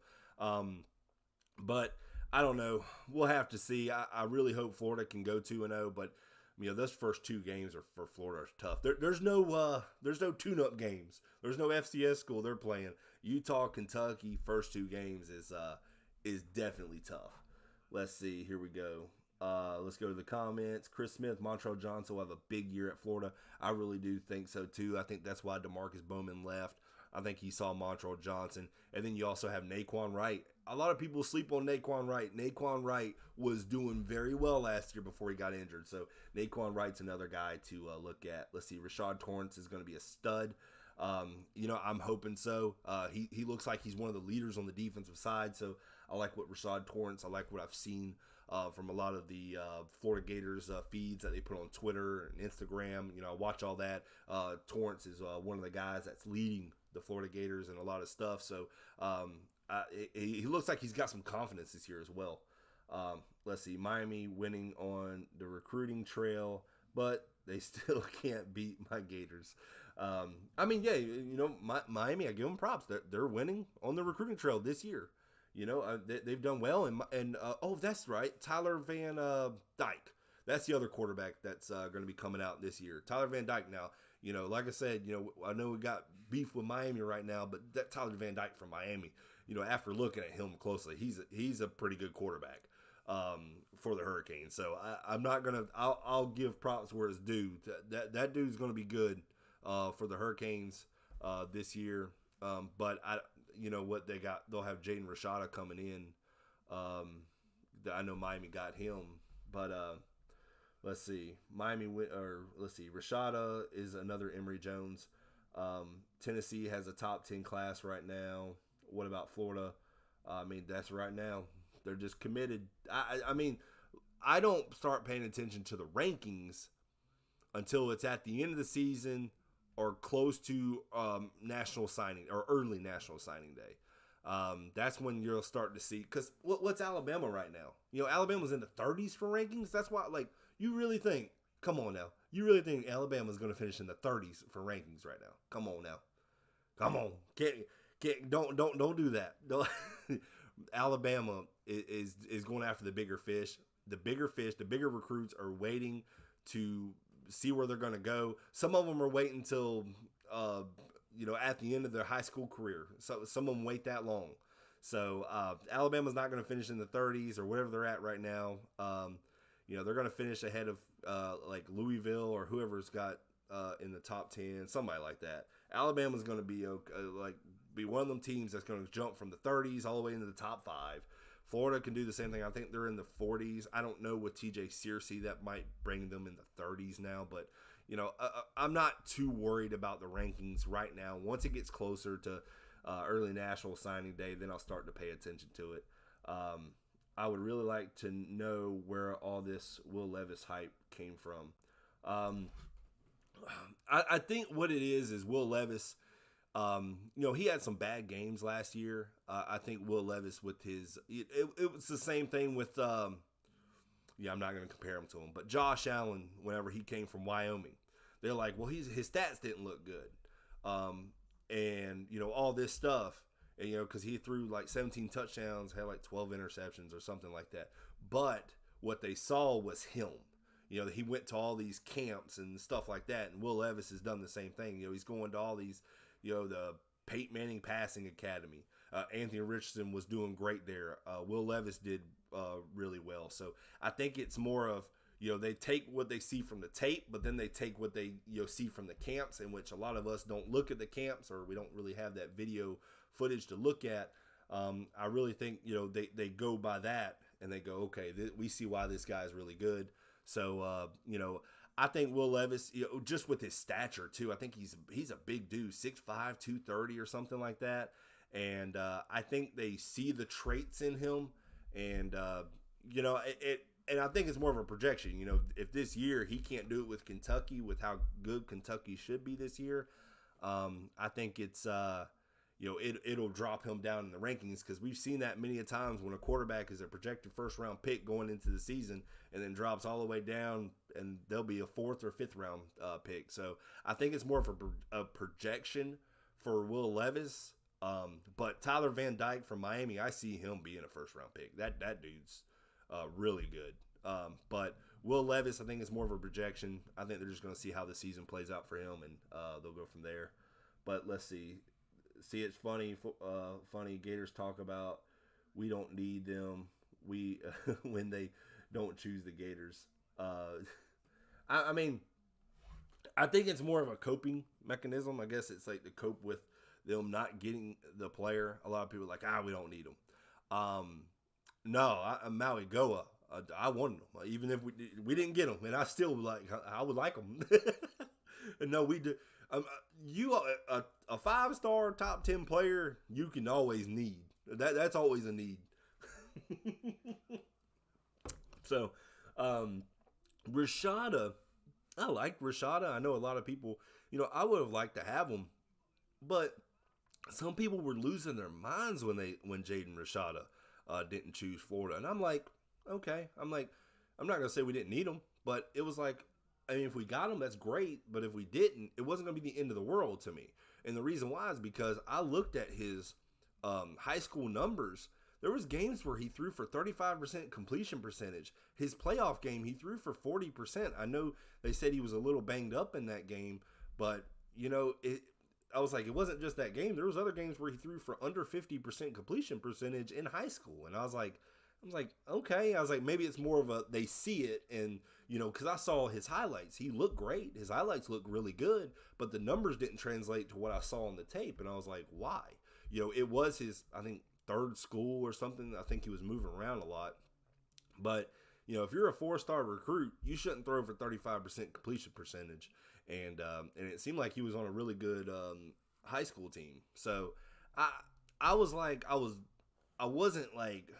S1: but I don't know. We'll have to see. I really hope Florida can go 2-0, but those first 2 games for Florida are tough. There's no tune-up games. There's no FCS school they're playing. Utah, Kentucky, first 2 games is definitely tough. Let's see. Here we go. Let's go to the comments. Chris Smith, Montrell Johnson will have a big year at Florida. I really do think so too. I think that's why DeMarcus Bowman left. I think he saw Montrell Johnson. And then you also have Naquan Wright. A lot of people sleep on Naquan Wright. Naquan Wright was doing very well last year before he got injured. So Naquan Wright's another guy to look at. Let's see. Rashad Torrance is going to be a stud. I'm hoping so. He looks like he's one of the leaders on the defensive side. So I like what Rashad Torrance. I like what I've seen from a lot of the Florida Gators feeds that they put on Twitter and Instagram. I watch all that. Torrance is one of the guys that's leading the Florida Gators and a lot of stuff. So he looks like he's got some confidence this year as well. Let's see. Miami winning on the recruiting trail, but they still can't beat my Gators. Miami, I give them props. They're winning on the recruiting trail this year. They've done well. And that's right. Tyler Van Dyke. That's the other quarterback that's going to be coming out this year. Tyler Van Dyke now. Like I said, I know we got beef with Miami right now, but that Tyler Van Dyke from Miami, after looking at him closely, he's a pretty good quarterback for the Hurricanes. So I'm not going to – I'll give props where it's due. That dude's going to be good for the Hurricanes this year. But what they got, they'll have Jaden Rashada coming in. I know Miami got him, but let's see. Rashada is another Emory Jones. Tennessee has a top 10 class right now. What about Florida? That's right now. They're just committed. I don't start paying attention to the rankings until it's at the end of the season or close to national signing or early national signing day. That's when you'll start to see. Because what's Alabama right now? Alabama's in the 30s for rankings. That's why, you really think, come on now. You really think Alabama's going to finish in the 30s for rankings right now? Come on now. Come on. Don't do that. Alabama is going after the bigger fish. The bigger recruits are waiting to see where they're going to go. Some of them are waiting until, at the end of their high school career. So some of them wait that long. So Alabama's not going to finish in the 30s or whatever they're at right now. They're going to finish ahead of Louisville or whoever's got in the top 10, somebody like that. Alabama's going to be one of them teams that's going to jump from the 30s all the way into the top 5. Florida can do the same thing. I think they're in the 40s. I don't know with T.J. Searcy, that might bring them in the 30s now. But, I'm not too worried about the rankings right now. Once it gets closer to early national signing day, then I'll start to pay attention to it. I would really like to know where all this Will Levis hype came from. Um, I think what it is Will Levis. He had some bad games last year. I think Will Levis with it was the same thing with, I'm not going to compare him to him, but Josh Allen, whenever he came from Wyoming, they're like, well, his stats didn't look good. And all this stuff, and, because he threw like 17 touchdowns, had like 12 interceptions or something like that. But what they saw was him. He went to all these camps and stuff like that, and Will Levis has done the same thing. He's going to all these, the Peyton Manning Passing Academy. Anthony Richardson was doing great there. Will Levis did really well. So I think it's more of, they take what they see from the tape, but then they take what they see from the camps, in which a lot of us don't look at the camps, or we don't really have that video footage to look at. I really think, they go by that, and they go, okay, we see why this guy is really good. So, I think Will Levis, just with his stature too, I think he's a big dude, 6'5", 230 or something like that. And I think they see the traits in him, and and I think it's more of a projection. If this year he can't do it with Kentucky, with how good Kentucky should be this year, I think it's it'll drop him down in the rankings, because we've seen that many a times when a quarterback is a projected first-round pick going into the season and then drops all the way down, and they'll be a fourth or fifth round pick. So I think it's more of a projection for Will Levis. But Tyler Van Dyke from Miami, I see him being a first-round pick. That dude's really good. But Will Levis, I think, is more of a projection. I think they're just going to see how the season plays out for him, and they'll go from there. But let's see. It's funny. Gators talk about we don't need them. We when they don't choose the Gators. I mean, I think it's more of a coping mechanism. I guess it's like to cope with them not getting the player. A lot of people are like, we don't need them. No, Maui Goa. I wanted them, even if we didn't get them, and I still I would like them. No, we do. You a 5-star top 10 player, you can always need. That's always a need. So, Rashada, I like Rashada. I know a lot of people. I would have liked to have him, but some people were losing their minds when Jaden Rashada didn't choose Florida, and I'm like, okay. I'm not gonna say we didn't need him, but it was like, I mean, if we got him, that's great. But if we didn't, it wasn't going to be the end of the world to me. And the reason why is because I looked at his high school numbers. There was games where he threw for 35% completion percentage. His playoff game, he threw for 40%. I know they said he was a little banged up in that game, but, I was like, it wasn't just that game. There was other games where he threw for under 50% completion percentage in high school. And I was like, okay. I was like, maybe it's more of they see it, and, because I saw his highlights. He looked great. His highlights looked really good, but the numbers didn't translate to what I saw on the tape. And I was like, why? It was his, I think, third school or something. I think he was moving around a lot. But, if you're a 4-star recruit, you shouldn't throw for 35% completion percentage. And it seemed like he was on a really good high school team. So I was like, I wasn't like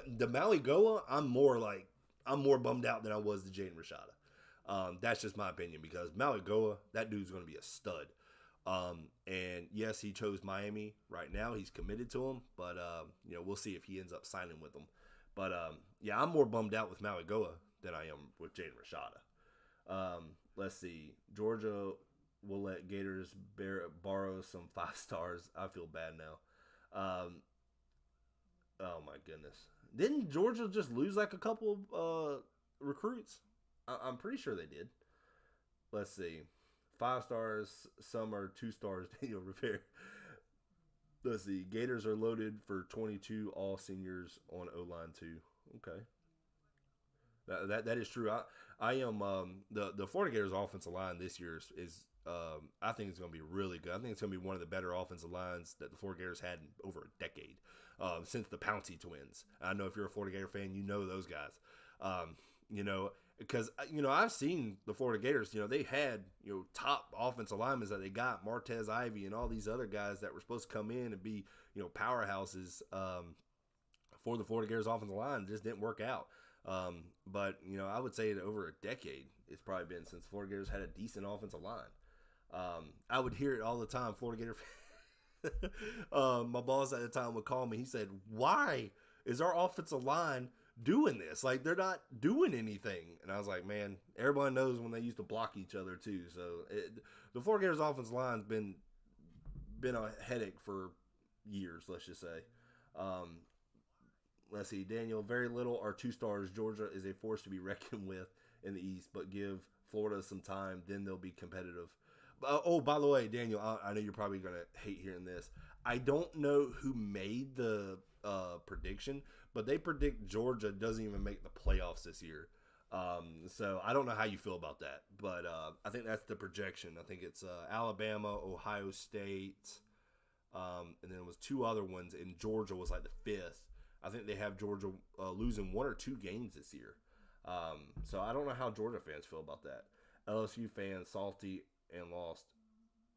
S1: the Maui Goa. I'm more bummed out than I was the Jaden Rashada. That's just my opinion, because Maui Goa, that dude's going to be a stud. And yes, he chose Miami right now. He's committed to him, but we'll see if he ends up signing with them. But I'm more bummed out with Maui Goa than I am with Jaden Rashada. Let's see. Georgia will let Gators borrow some 5 stars. I feel bad now. Oh my goodness. Didn't Georgia just lose like a couple of recruits? I'm pretty sure they did. Let's see. 5 stars. Some are 2 stars. Daniel Rivera. Let's see. Gators are loaded for 22 all seniors on O-line too. Okay. That is true. I am the Florida Gators offensive line this year is I think it's going to be really good. I think it's going to be one of the better offensive lines that the Florida Gators had in over a decade, since the Pouncey twins. I know if you're a Florida Gator fan, you know those guys. because I've seen the Florida Gators. They had top offensive linemen that they got, Martez Ivy and all these other guys that were supposed to come in and be powerhouses for the Florida Gators offensive line. It just didn't work out. But I would say that over a decade it's probably been since Florida Gators had a decent offensive line. I would hear it all the time. Florida Gator. My boss at the time would call me. He said, "Why is our offensive line doing this? Like, they're not doing anything." And I was like, "Man, everybody knows when they used to block each other too." So the Florida Gators offensive line's been a headache for years. Let's just say. Let's see, Daniel. Very little or 2 stars. Georgia is a force to be reckoned with in the East, but give Florida some time, then they'll be competitive. Oh, by the way, Daniel, I know you're probably going to hate hearing this. I don't know who made the prediction, but they predict Georgia doesn't even make the playoffs this year. So I don't know how you feel about that, but I think that's the projection. I think it's Alabama, Ohio State, and then it was 2 other ones, and Georgia was like the 5th. I think they have Georgia losing 1 or 2 games this year. So I don't know how Georgia fans feel about that. LSU fans salty and lost.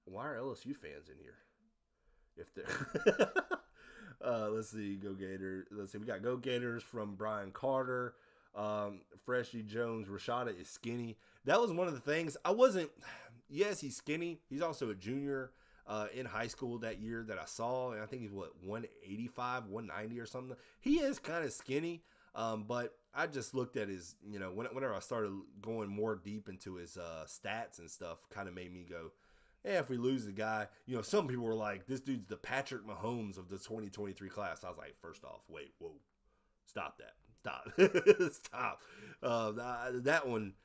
S1: Why are LSU fans in here? If they're let's see, Go Gators. Let's see, we got Go Gators from Brian Carter. Freshie Jones, Rashada is skinny. That was one of the things. Yes, he's skinny. He's also a junior in high school that year that I saw, and I think he's 185, 190 or something. He is kind of skinny, but I just looked at his, whenever I started going more deep into his stats and stuff, kind of made me go, if we lose the guy, some people were like, this dude's the Patrick Mahomes of the 2023 class. I was like, first off, wait, whoa, stop that. Stop. That one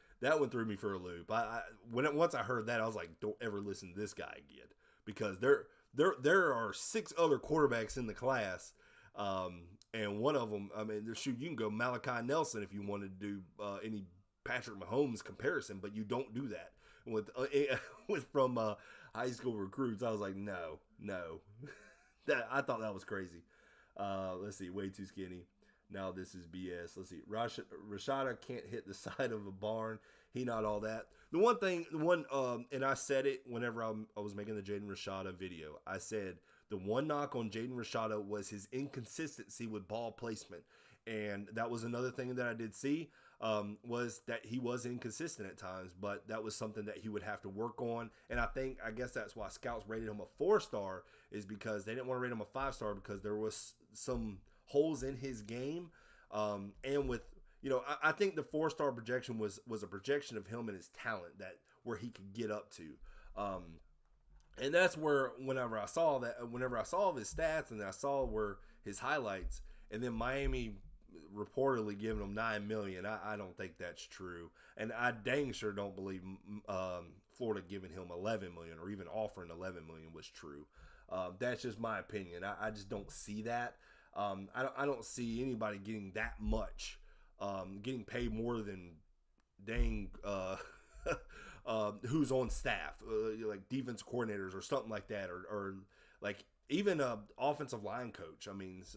S1: threw me for a loop. Once I heard that, I was like, don't ever listen to this guy again, because there are 6 other quarterbacks in the class, and one of them, you can go Malachi Nelson if you want to do any Patrick Mahomes comparison, but you don't do that with from high school recruits. I was like, no, I thought that was crazy. Let's see, way too skinny. Now this is BS. Let's see. Rashada can't hit the side of a barn. He not all that. The one, and I said it whenever I was making the Jaden Rashada video. I said the one knock on Jaden Rashada was his inconsistency with ball placement. And that was another thing that I did see, was that he was inconsistent at times, but that was something that he would have to work on. And I guess that's why scouts rated him a 4-star, is because they didn't want to rate him a 5-star, because there was some holes in his game. And with, I think the 4-star projection was a projection of him and his talent, where he could get up to. And that's where, whenever I saw his stats and I saw where his highlights, and then Miami reportedly giving him $9 million, I don't think that's true. And I dang sure don't believe Florida giving him $11 million or even offering $11 million was true. That's just my opinion. I just don't see that. I don't see anybody getting that much, getting paid more than dang who's on staff, like defense coordinators or something like that, or like even a offensive line coach.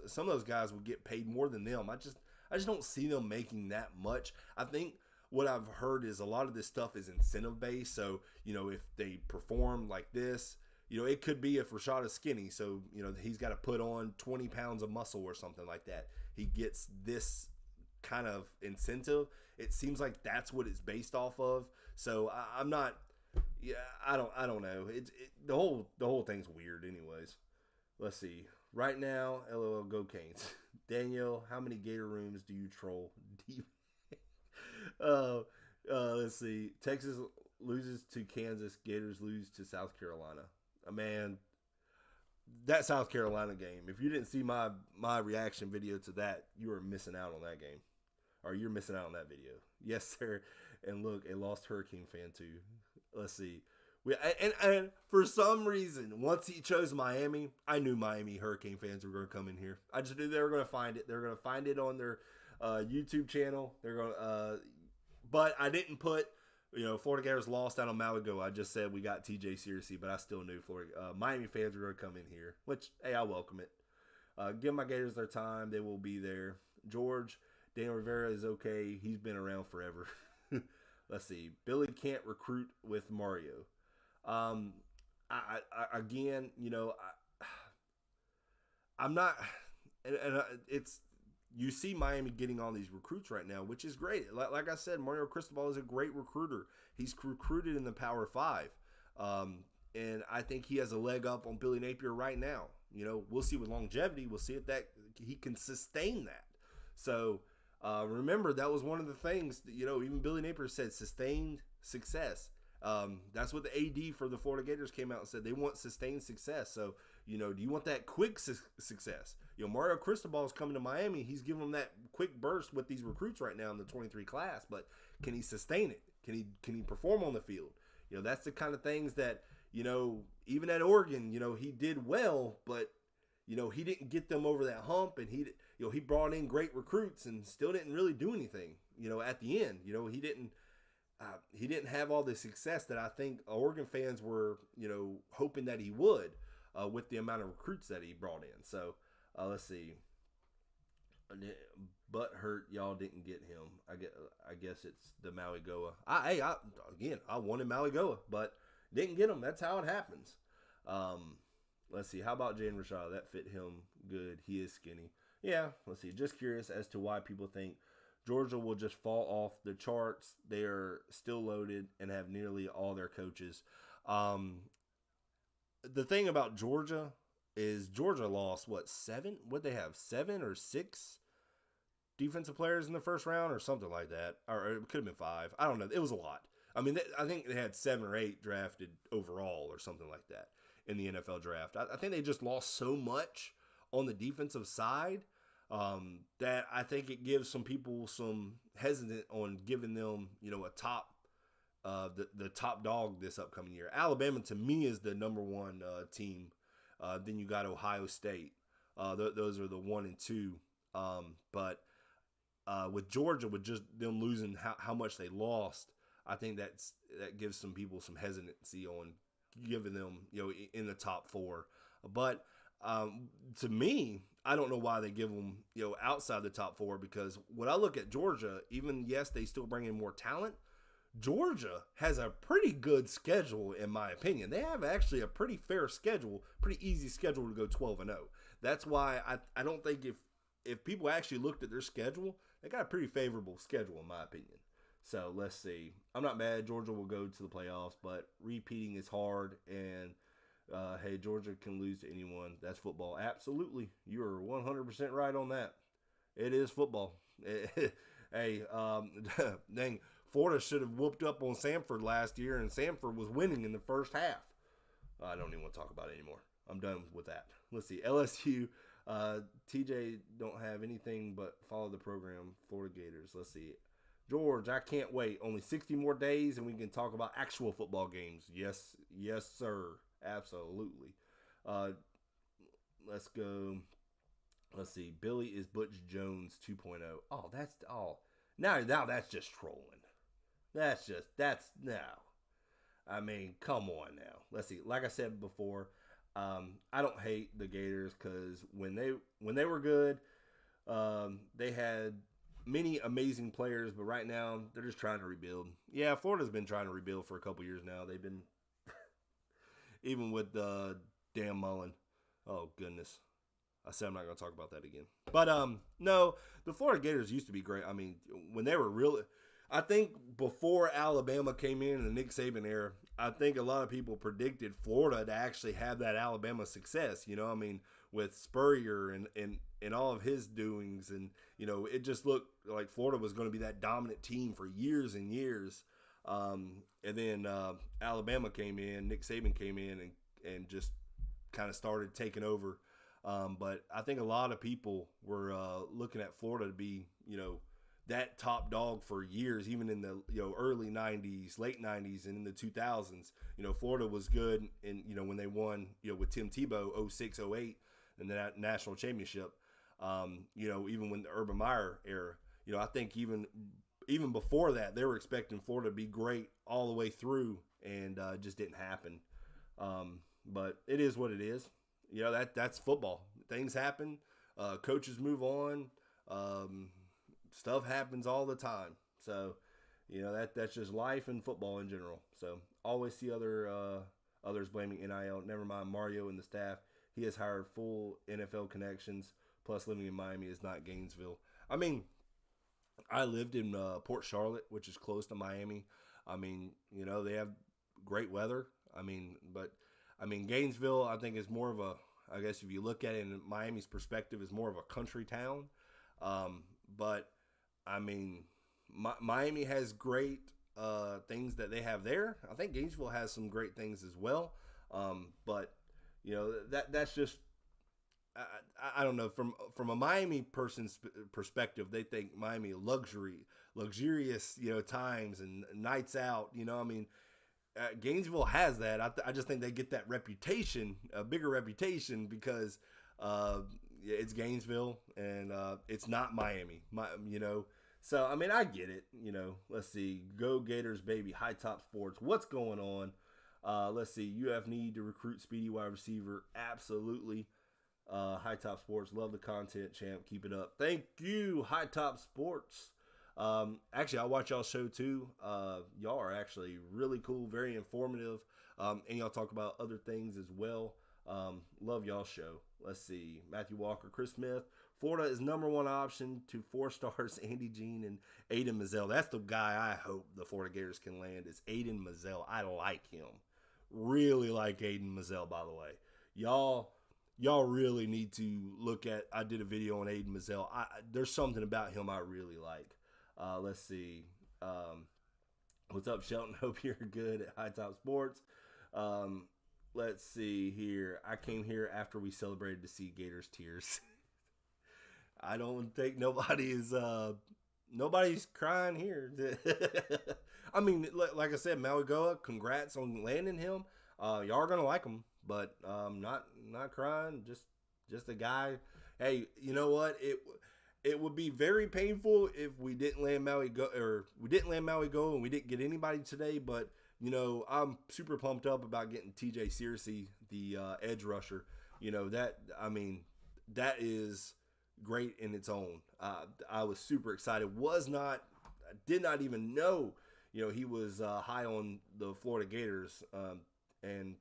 S1: Some of those guys would get paid more than them. I just don't see them making that much. I think what I've heard is a lot of this stuff is incentive based. So if they perform like this, it could be if Rashad is skinny, so he's got to put on 20 pounds of muscle or something like that, he gets this kind of incentive. It seems like that's what it's based off of. So I'm not. Yeah, I don't know. The whole thing's weird, anyways. Let's see. Right now, LOL, go Canes. Danielle, how many Gator rooms do you troll? Let's see. Texas loses to Kansas. Gators lose to South Carolina. Man, that South Carolina game, if you didn't see my reaction video to that, you are missing out on that game. Or you're missing out on that video. Yes, sir. And look, a lost Hurricane fan too. Let's see. And for some reason, once he chose Miami, I knew Miami Hurricane fans were going to come in here. I just knew they were going to find it. They were going to find it on their YouTube channel. They're going to, but I didn't put, Florida Gators lost out on Malago. I just said we got T.J. Searcy, but I still knew Miami fans were going to come in here, which, hey, I welcome it. Give my Gators their time. They will be there. George, Daniel Rivera is okay. He's been around forever. Let's see. Billy can't recruit with Mario. Um, again, I'm not, and it's you see Miami getting all these recruits right now, which is great. Like I said, Mario Cristobal is a great recruiter. He's recruited in the Power Five, and I think he has a leg up on Billy Napier right now. We'll see with longevity. We'll see if that he can sustain that. So remember, that was one of the things that, even Billy Napier said sustained success. That's what the AD for the Florida Gators came out and said. They want sustained success. So, do you want that quick success? Mario Cristobal is coming to Miami. He's giving them that quick burst with these recruits right now in the 23 class. But can he sustain it? Can he perform on the field? That's the kind of things that, even at Oregon, he did well, but, he didn't get them over that hump, and he brought in great recruits and still didn't really do anything, at the end. He didn't have all the success that I think Oregon fans were, hoping that he would with the amount of recruits that he brought in. So let's see. Butt hurt, y'all didn't get him. I guess it's the Maui Goa. I wanted Maui Goa, but didn't get him. That's how it happens. Let's see. How about Jaden Rashad? That fit him good. He is skinny. Yeah. Let's see. Just curious as to why people think Georgia will just fall off the charts. They are still loaded and have nearly all their coaches. The thing about Georgia is Georgia lost, 7? What'd they have, 7 or 6 defensive players in the first round or something like that? Or it could have been 5. I don't know. It was a lot. I mean, I think they had 7 or 8 drafted overall or something like that in the NFL draft. I think they just lost so much on the defensive side that I think it gives some people some hesitant on giving them, a top, the top dog this upcoming year. Alabama, to me, is the number one team. Then you got Ohio State. Those are the 1 and 2. But with Georgia, with just them losing how much they lost, I think that gives some people some hesitancy on giving them, in the top 4. But to me, I don't know why they give them, outside the top 4, because when I look at Georgia, even yes, they still bring in more talent. Georgia has a pretty good schedule, in my opinion. They have actually a pretty fair schedule, pretty easy schedule to go 12-0. That's why I don't think if people actually looked at their schedule, they got a pretty favorable schedule, in my opinion. So let's see. I'm not mad. Georgia will go to the playoffs, but repeating is hard. And hey, Georgia can lose to anyone. That's football. Absolutely, you are 100% right on that. It is football. Hey, dang. Florida should have whooped up on Samford last year, and Samford was winning in the first half. I don't even want to talk about it anymore. I'm done with that. Let's see. LSU, TJ don't have anything but follow the program. Florida Gators. Let's see. George, I can't wait. Only 60 more days, and we can talk about actual football games. Yes, sir. Absolutely. Let's go. Let's see. Billy is Butch Jones 2.0. Oh, that's all. Now that's just trolling. That's now. I mean, come on now. Let's see. Like I said before, I don't hate the Gators because when they were good, they had many amazing players, but right now they're just trying to rebuild. Yeah, Florida's been trying to rebuild for a couple years now. They've been even with Dan Mullen. Oh goodness. I said I'm not going to talk about that again. But no, the Florida Gators used to be great. I mean, when they were really, I think before Alabama came in the Nick Saban era, I think a lot of people predicted Florida to actually have that Alabama success. I mean, with Spurrier and all of his doings, and it just looked like Florida was going to be that dominant team for years and years. And then Alabama came in, Nick Saban came in, and just kind of started taking over. But I think a lot of people were looking at Florida to be, that top dog for years, even in the early 90s, late 90s, and in the 2000s. Florida was good, and when they won, with Tim Tebow 06, 08, and that national championship. Even when the Urban Meyer era, I think even before that, they were expecting Florida to be great all the way through, and it just didn't happen. But it is what it is. That's football. Things happen. Coaches move on. Stuff happens all the time. So, That's just life and football in general. So always see others blaming NIL. Never mind Mario and the staff. He has hired full NFL connections. Plus, living in Miami is not Gainesville. I mean, I lived in Port Charlotte, which is close to Miami. I mean, they have great weather. Gainesville, I think, is more of a, I guess if you look at it in Miami's perspective, is more of a country town. But, I mean, Miami has great things that they have there. I think Gainesville has some great things as well. But, that's just, I don't know, from a Miami person's perspective, they think Miami luxurious, times and nights out. Gainesville has that. I just think they get that reputation, a bigger reputation, because it's Gainesville and it's not Miami. So I mean, I get it. Let's see, go Gators, baby. High Top Sports. What's going on? Let's see. UF need to recruit speedy wide receiver. Absolutely. High Top Sports, love the content, champ. Keep it up. Thank you, High Top Sports. Actually, I watch y'all show too. Y'all are actually really cool, very informative, and y'all talk about other things as well. Love y'all show. Let's see, Matthew Walker, Chris Smith. Florida is number one option to 4 stars Andy Jean and Aiden Mazzell. That's the guy I hope the Florida Gators can land, is Aiden Mazzell. I like him. Really like Aiden Mazzell, by the way. Y'all really need to look at, I did a video on Aiden Mazzell. There's something about him I really like. Let's see. What's up, Shelton? Hope you're good at High Top Sports. Let's see here. I came here after we celebrated to see Gators tears. I don't think nobody's crying here. I mean, like I said, Maui Goa, congrats on landing him. Y'all are gonna like him, but not crying. Just a guy. Hey, you know what? It would be very painful if we didn't land Maui Go, and we didn't get anybody today. But I'm super pumped up about getting T.J. Searcy, the edge rusher. That is great in its own. I was super excited. Did not even know, he was high on the Florida Gators, and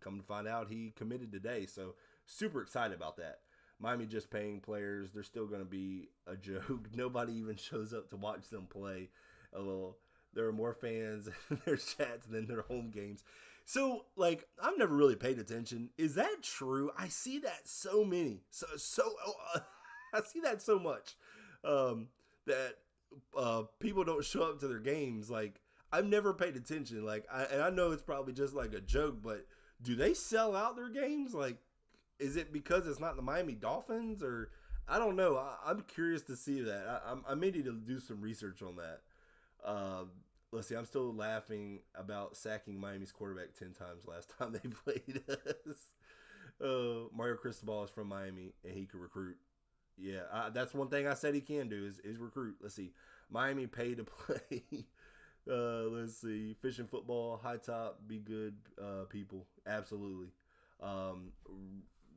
S1: come to find out he committed today. So super excited about that. Miami just paying players. They're still going to be a joke. Nobody even shows up to watch them play. There are more fans in their chats than their home games. So, I've never really paid attention. Is that true? I see that so many. I see that so much. That people don't show up to their games. I've never paid attention. And I know it's probably just a joke, but do they sell out their games? Is it because it's not the Miami Dolphins, or I don't know. I'm curious to see that. I may need to do some research on that. Let's see. I'm still laughing about sacking Miami's quarterback 10 times last time they played us. Mario Cristobal is from Miami, and he can recruit. Yeah, that's one thing I said he can do is recruit. Let's see. Miami pay to play. Let's see. Fishing football, high top, be good people. Absolutely.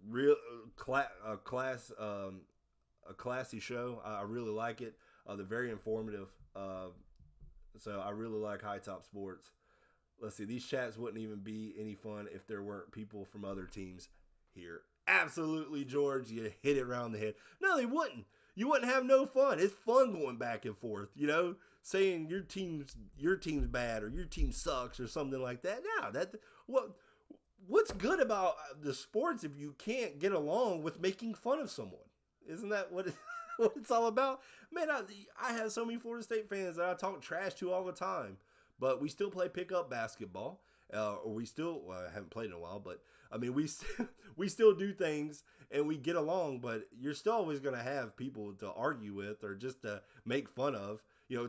S1: Real a classy show. I really like it. They're very informative. So I really like High Top Sports. Let's see. These chats wouldn't even be any fun if there weren't people from other teams here. Absolutely, George. You hit it around the head. No, they wouldn't. You wouldn't have no fun. It's fun going back and forth, saying your team's bad or your team sucks or something like that. No, what's good about the sports if you can't get along with making fun of someone? Isn't that what it's all about? Man, I have so many Florida State fans that I talk trash to all the time, but we still play pickup basketball. I haven't played in a while, but I mean, we still do things and we get along, but you're still always going to have people to argue with or just to make fun of,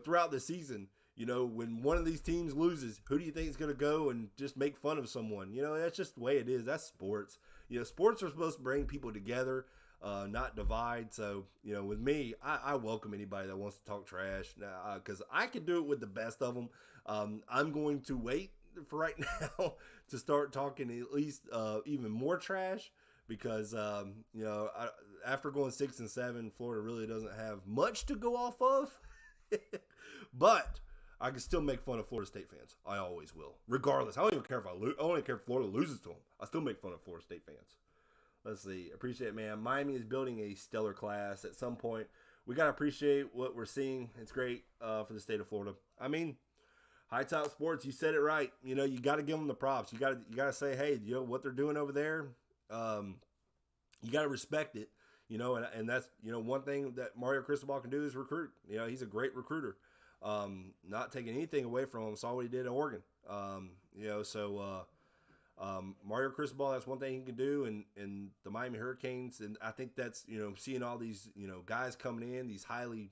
S1: throughout the season. When one of these teams loses, who do you think is going to go and just make fun of someone? That's just the way it is. That's sports. Sports are supposed to bring people together, not divide. So, with me, I welcome anybody that wants to talk trash because I can do it with the best of them. I'm going to wait for right now to start talking at least even more trash because, after going 6-7, Florida really doesn't have much to go off of. But I can still make fun of Florida State fans. I always will, regardless. I don't even care if I lose. I don't even care if Florida loses to them. I still make fun of Florida State fans. Let's see. Appreciate it, man. Miami is building a stellar class. At some point, we got to appreciate what we're seeing. It's great for the state of Florida. I mean, High Top Sports, you said it right. You know, you got to give them the props. You got to say, hey, you know, what they're doing over there, you got to respect it. You know, and that's, you know, one thing that Mario Cristobal can do is recruit. You know, he's a great recruiter. Not taking anything away from him. Saw what he did at Oregon. You know, so Mario Cristobal, that's one thing he can do, and the Miami Hurricanes, and I think that's, you know, seeing all these, you know, guys coming in, these highly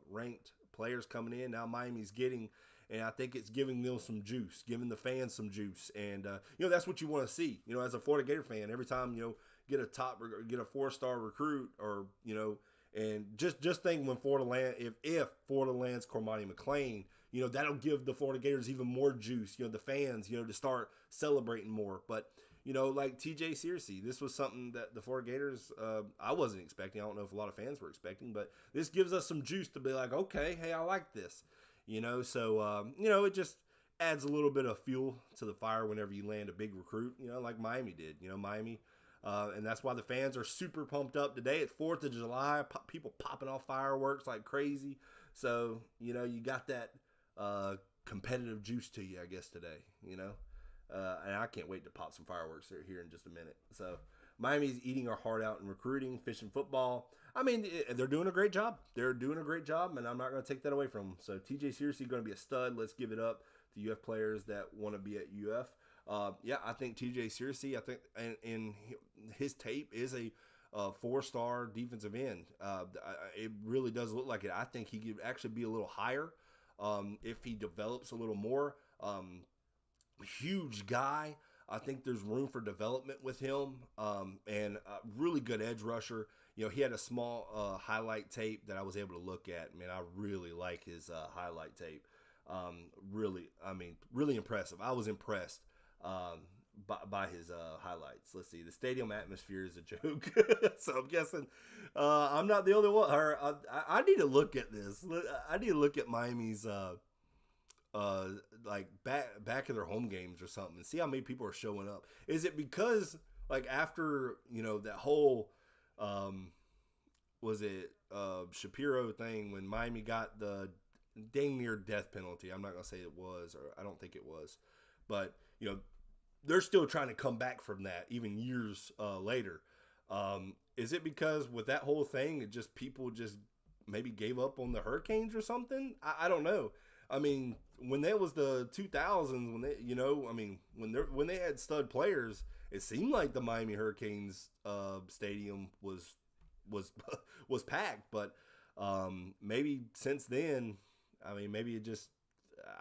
S1: ranked players coming in. Now Miami's getting, and I think it's giving them some juice, giving the fans some juice, and you know, that's what you want to see. You know, as a Florida Gator fan, every time, you know, get a 4-star recruit, or, you know, and just think when Florida land, if Florida lands Cormani McClain, you know, that'll give the Florida Gators even more juice, you know, the fans, you know, to start celebrating more. But, you know, like T.J. Searcy, this was something that the Florida Gators, I wasn't expecting. I don't know if a lot of fans were expecting, but this gives us some juice to be like, okay, hey, I like this, you know. So, you know, it just adds a little bit of fuel to the fire whenever you land a big recruit, you know, like Miami did. You know, Miami, and that's why the fans are super pumped up today. It's 4th of July, people popping off fireworks like crazy. So, you know, you got that competitive juice to you, I guess, today, you know. And I can't wait to pop some fireworks here in just a minute. So, Miami's eating our heart out in recruiting, fishing football. I mean, they're doing a great job. They're doing a great job, and I'm not going to take that away from them. So, T.J. Searcy going to be a stud. Let's give it up to UF players that want to be at UF. Yeah, I think T.J. Searcy, I think, and his tape is a 4-star defensive end. It really does look like it. I think he could actually be a little higher if he develops a little more. Huge guy. I think there's room for development with him, and a really good edge rusher. You know, he had a small highlight tape that I was able to look at. Man, I really like his highlight tape. Really impressive. I was impressed by his highlights. Let's see. The stadium atmosphere is a joke. So I'm guessing I'm not the only one. I need to look at this. I need to look at Miami's like back of their home games or something and see how many people are showing up. Is it because, like, after, you know, that whole was it Shapiro thing when Miami got the dang near death penalty? I'm not gonna say it was, or I don't think it was, but, you know, they're still trying to come back from that even years later. Is it because with that whole thing, it just, people just maybe gave up on the Hurricanes or something? I don't know. I mean, when that was the 2000s, when they, you know, I mean, when they had stud players, it seemed like the Miami Hurricanes stadium was packed. But maybe since then, I mean, maybe it just,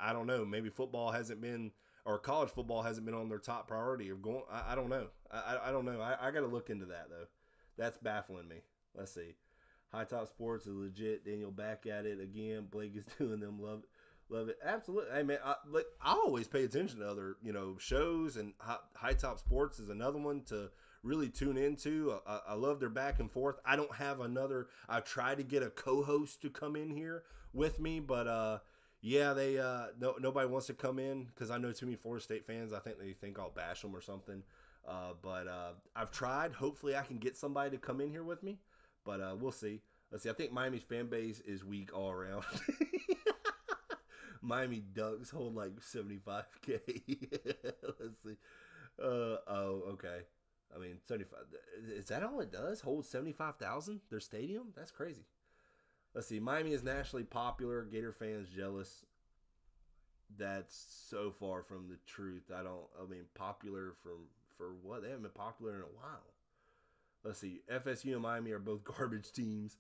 S1: I don't know. Maybe football hasn't been, or college football hasn't been on their top priority of going. I don't know. I don't know. I got to look into that though. That's baffling me. Let's see. High Top Sports is legit. Daniel back at it again. Blake is doing them. Love it. Absolutely. Hey, man, I always pay attention to other, you know, shows, and High Top Sports is another one to really tune into. I love their back and forth. I don't have another. I tried to get a co-host to come in here with me, but yeah, they nobody wants to come in because I know too many Florida State fans. I think they think I'll bash them or something. But I've tried. Hopefully, I can get somebody to come in here with me, but we'll see. Let's see. I think Miami's fan base is weak all around. Miami Ducks hold like 75K. Let's see. Oh, okay. I mean, 75. Is that all it does? Hold 75,000? Their stadium? That's crazy. Let's see. Miami is nationally popular. Gator fans jealous. That's so far from the truth. I mean, popular for what? They haven't been popular in a while. Let's see. FSU and Miami are both garbage teams.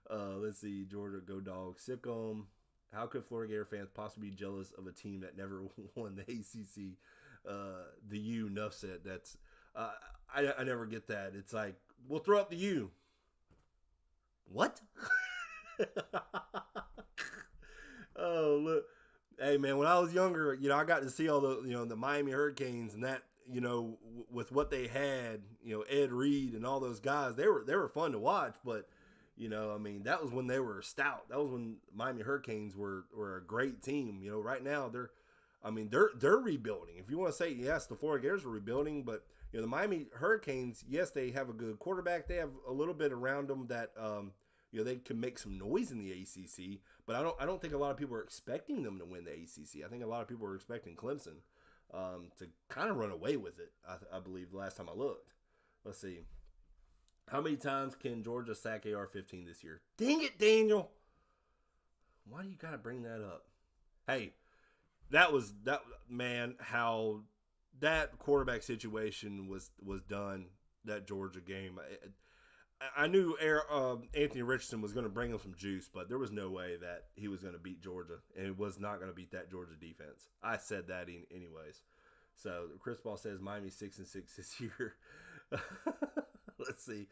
S1: Let's see. Georgia, go Dogs. Sick 'em. How could Florida Gator fans possibly be jealous of a team that never won the ACC? The U, enough said. That's I never get that. It's like, we'll throw up the U. What? Oh, look. Hey, man, when I was younger, you know, I got to see all the, you know, the Miami Hurricanes, and that, you know, with what they had, you know, Ed Reed and all those guys, they were fun to watch, but, I mean, that was when they were stout. That was when Miami Hurricanes were a great team. Right now they're rebuilding. If you want to say yes, the Florida Gators are rebuilding, but the Miami Hurricanes, yes, they have a good quarterback. They have a little bit around them that they can make some noise in the ACC. But I don't think a lot of people are expecting them to win the ACC. I think a lot of people are expecting Clemson to kind of run away with it. I believe the last time I looked. Let's see. How many times can Georgia sack AR-15 this year? Dang it, Daniel. Why do you got to bring that up? Hey, how that quarterback situation was done, that Georgia game. I knew Anthony Richardson was going to bring him some juice, but there was no way that he was going to beat Georgia, and it was not going to beat that Georgia defense. I said that anyways. So Chris Ball says Miami 6-6 this year. Let's see.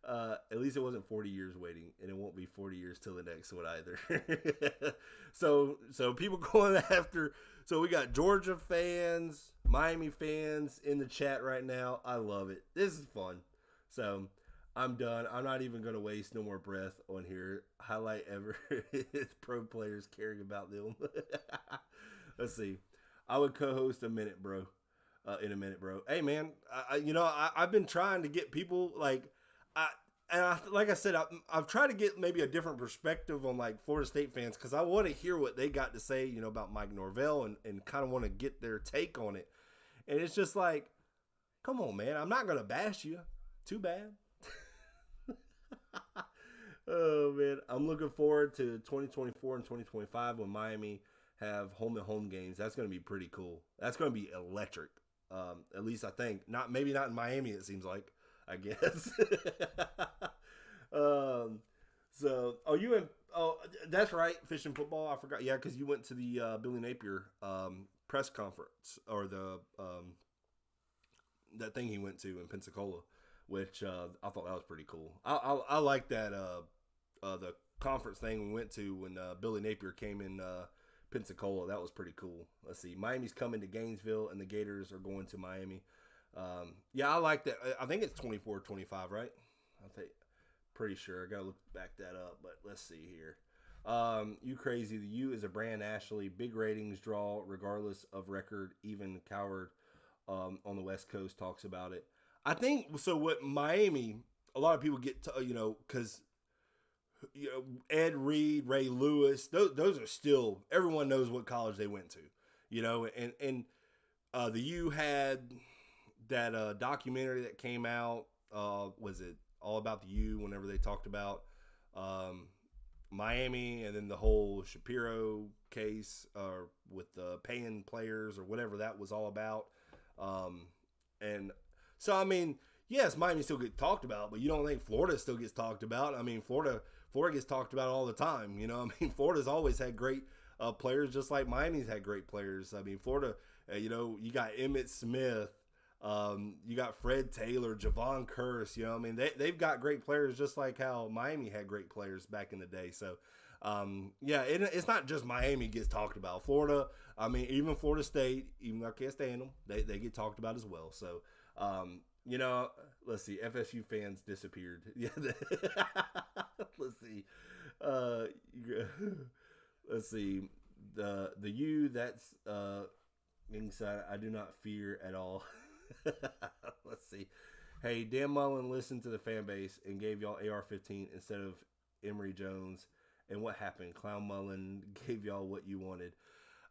S1: At least it wasn't 40 years waiting, and it won't be 40 years till the next one either. So people going after. So we got Georgia fans, Miami fans in the chat right now. I love it. This is fun. So I'm done. I'm not even going to waste no more breath on here. Highlight ever is pro players caring about them. Let's see. I would co-host in a minute, bro. Hey, man, I've been trying to get people like I said, I've tried to get maybe a different perspective on like Florida State fans because I want to hear what they got to say, about Mike Norvell and kind of want to get their take on it. And it's just like, come on, man, I'm not going to bash you. Too bad. Oh, man, I'm looking forward to 2024 and 2025 when Miami have home-and-home games. That's going to be pretty cool. That's going to be electric. At least I think. Maybe not in Miami, it seems like, I guess. That's right, fishing football. I forgot. Yeah, because you went to the Billy Napier press conference, or the that thing he went to in Pensacola, which I thought that was pretty cool. I like that the conference thing we went to when Billy Napier came in Pensacola. That was pretty cool. Let's see. Miami's coming to Gainesville, and the Gators are going to Miami. Yeah, I like that. I think it's 24-25, right? I think. Pretty sure. I got to look back that up, but let's see here. You crazy. The U is a brand nationally. Big ratings draw regardless of record. Even Coward on the West Coast talks about it. I think, so what Miami, a lot of people get to, because Ed Reed, Ray Lewis, those are still, everyone knows what college they went to, and the U had that documentary that came out, was it All About the U, whenever they talked about Miami, and then the whole Shapiro case with the paying players or whatever that was all about. And so, I mean, yes, Miami still gets talked about, but you don't think Florida still gets talked about? I mean, Florida gets talked about all the time. I mean, Florida's always had great players, just like Miami's had great players. I mean, Florida, you got Emmitt Smith, you got Fred Taylor, Javon Curse. I mean, they've got great players, just like how Miami had great players back in the day. So, yeah, it's not just Miami gets talked about. Florida, I mean, even Florida State, even though I can't stand them, they get talked about as well. So, let's see. FSU fans disappeared. Yeah. Let's see. Let's see. The U, that's inside. I do not fear at all. Let's see. Hey, Dan Mullen listened to the fan base and gave y'all AR-15 instead of Emory Jones. And what happened? Clown Mullen gave y'all what you wanted.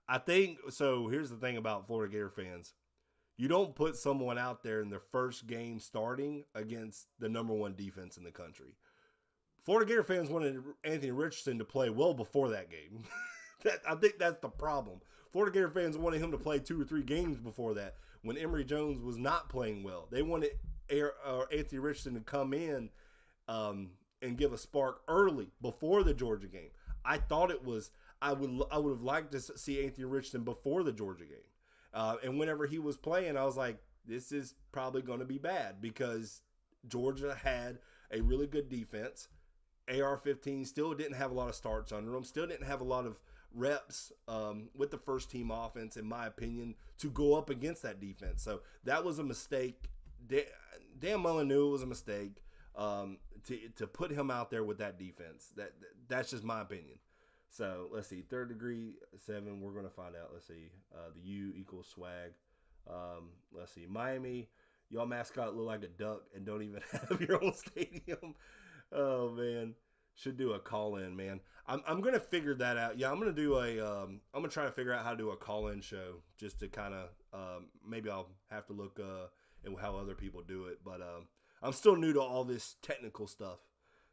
S1: I think, so here's the thing about Florida Gator fans. You don't put someone out there in their first game starting against the number one defense in the country. Florida Gator fans wanted Anthony Richardson to play well before that game. I think that's the problem. Florida Gator fans wanted him to play 2 or 3 games before that when Emory Jones was not playing well. They wanted Anthony Richardson to come in and give a spark early before the Georgia game. I thought it was I would have liked to see Anthony Richardson before the Georgia game. And whenever he was playing, I was like, this is probably going to be bad because Georgia had a really good defense. AR-15 still didn't have a lot of starts under them, still didn't have a lot of reps with the first team offense, in my opinion, to go up against that defense. So that was a mistake. Dan Mullen knew it was a mistake. to put him out there with that defense. That's just my opinion. So let's see, third degree 7. We're gonna find out. Let's see, the U equals swag. Let's see, Miami. Y'all mascot look like a duck and don't even have your own stadium. Oh man, should do a call in, man. I'm gonna figure that out. Yeah, I'm gonna do I'm gonna try to figure out how to do a call in show just to kind of maybe I'll have to look at how other people do it. But I'm still new to all this technical stuff.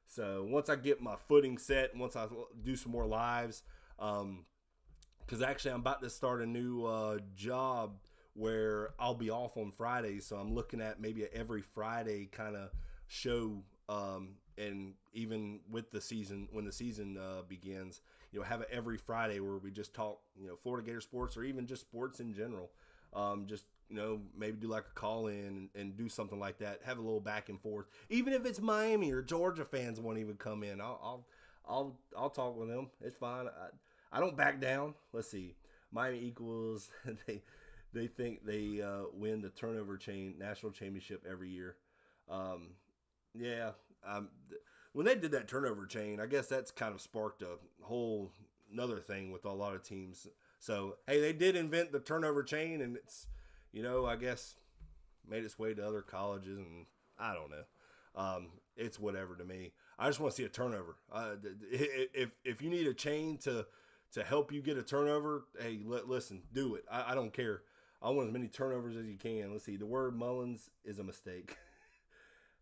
S1: So once I get my footing set, once I do some more lives, because actually I'm about to start a new job where I'll be off on Fridays. So I'm looking at maybe every Friday kind of show, and even with the season, when the season begins, have it every Friday where we just talk, Florida Gator sports or even just sports in general. Just, maybe do like a call in and do something like that. Have a little back and forth. Even if it's Miami or Georgia fans won't even come in, I'll talk with them. It's fine. I don't back down. Let's see. Miami equals they think they win the turnover chain national championship every year. Yeah. When they did that turnover chain, I guess that's kind of sparked a whole another thing with a lot of teams. So, hey, they did invent the turnover chain, and it's, I guess made its way to other colleges, and I don't know. It's whatever to me. I just want to see a turnover. If you need a chain to help you get a turnover, hey, listen, do it. I don't care. I want as many turnovers as you can. Let's see. The word Mullins is a mistake.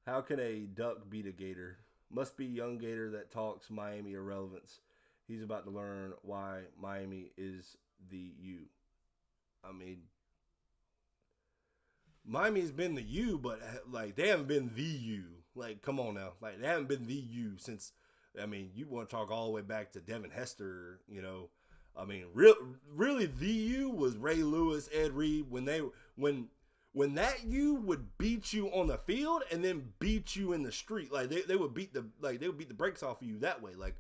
S1: How can a duck beat a gator? Must be young gator that talks Miami irrelevance. He's about to learn why Miami is the U. I mean, Miami's been the U, but like they haven't been the U. Like, come on now. Like, they haven't been the U since, you want to talk all the way back to Devin Hester, really the U was Ray Lewis, Ed Reed, when that U would beat you on the field and then beat you in the street. Like they would beat the brakes off of you that way. Like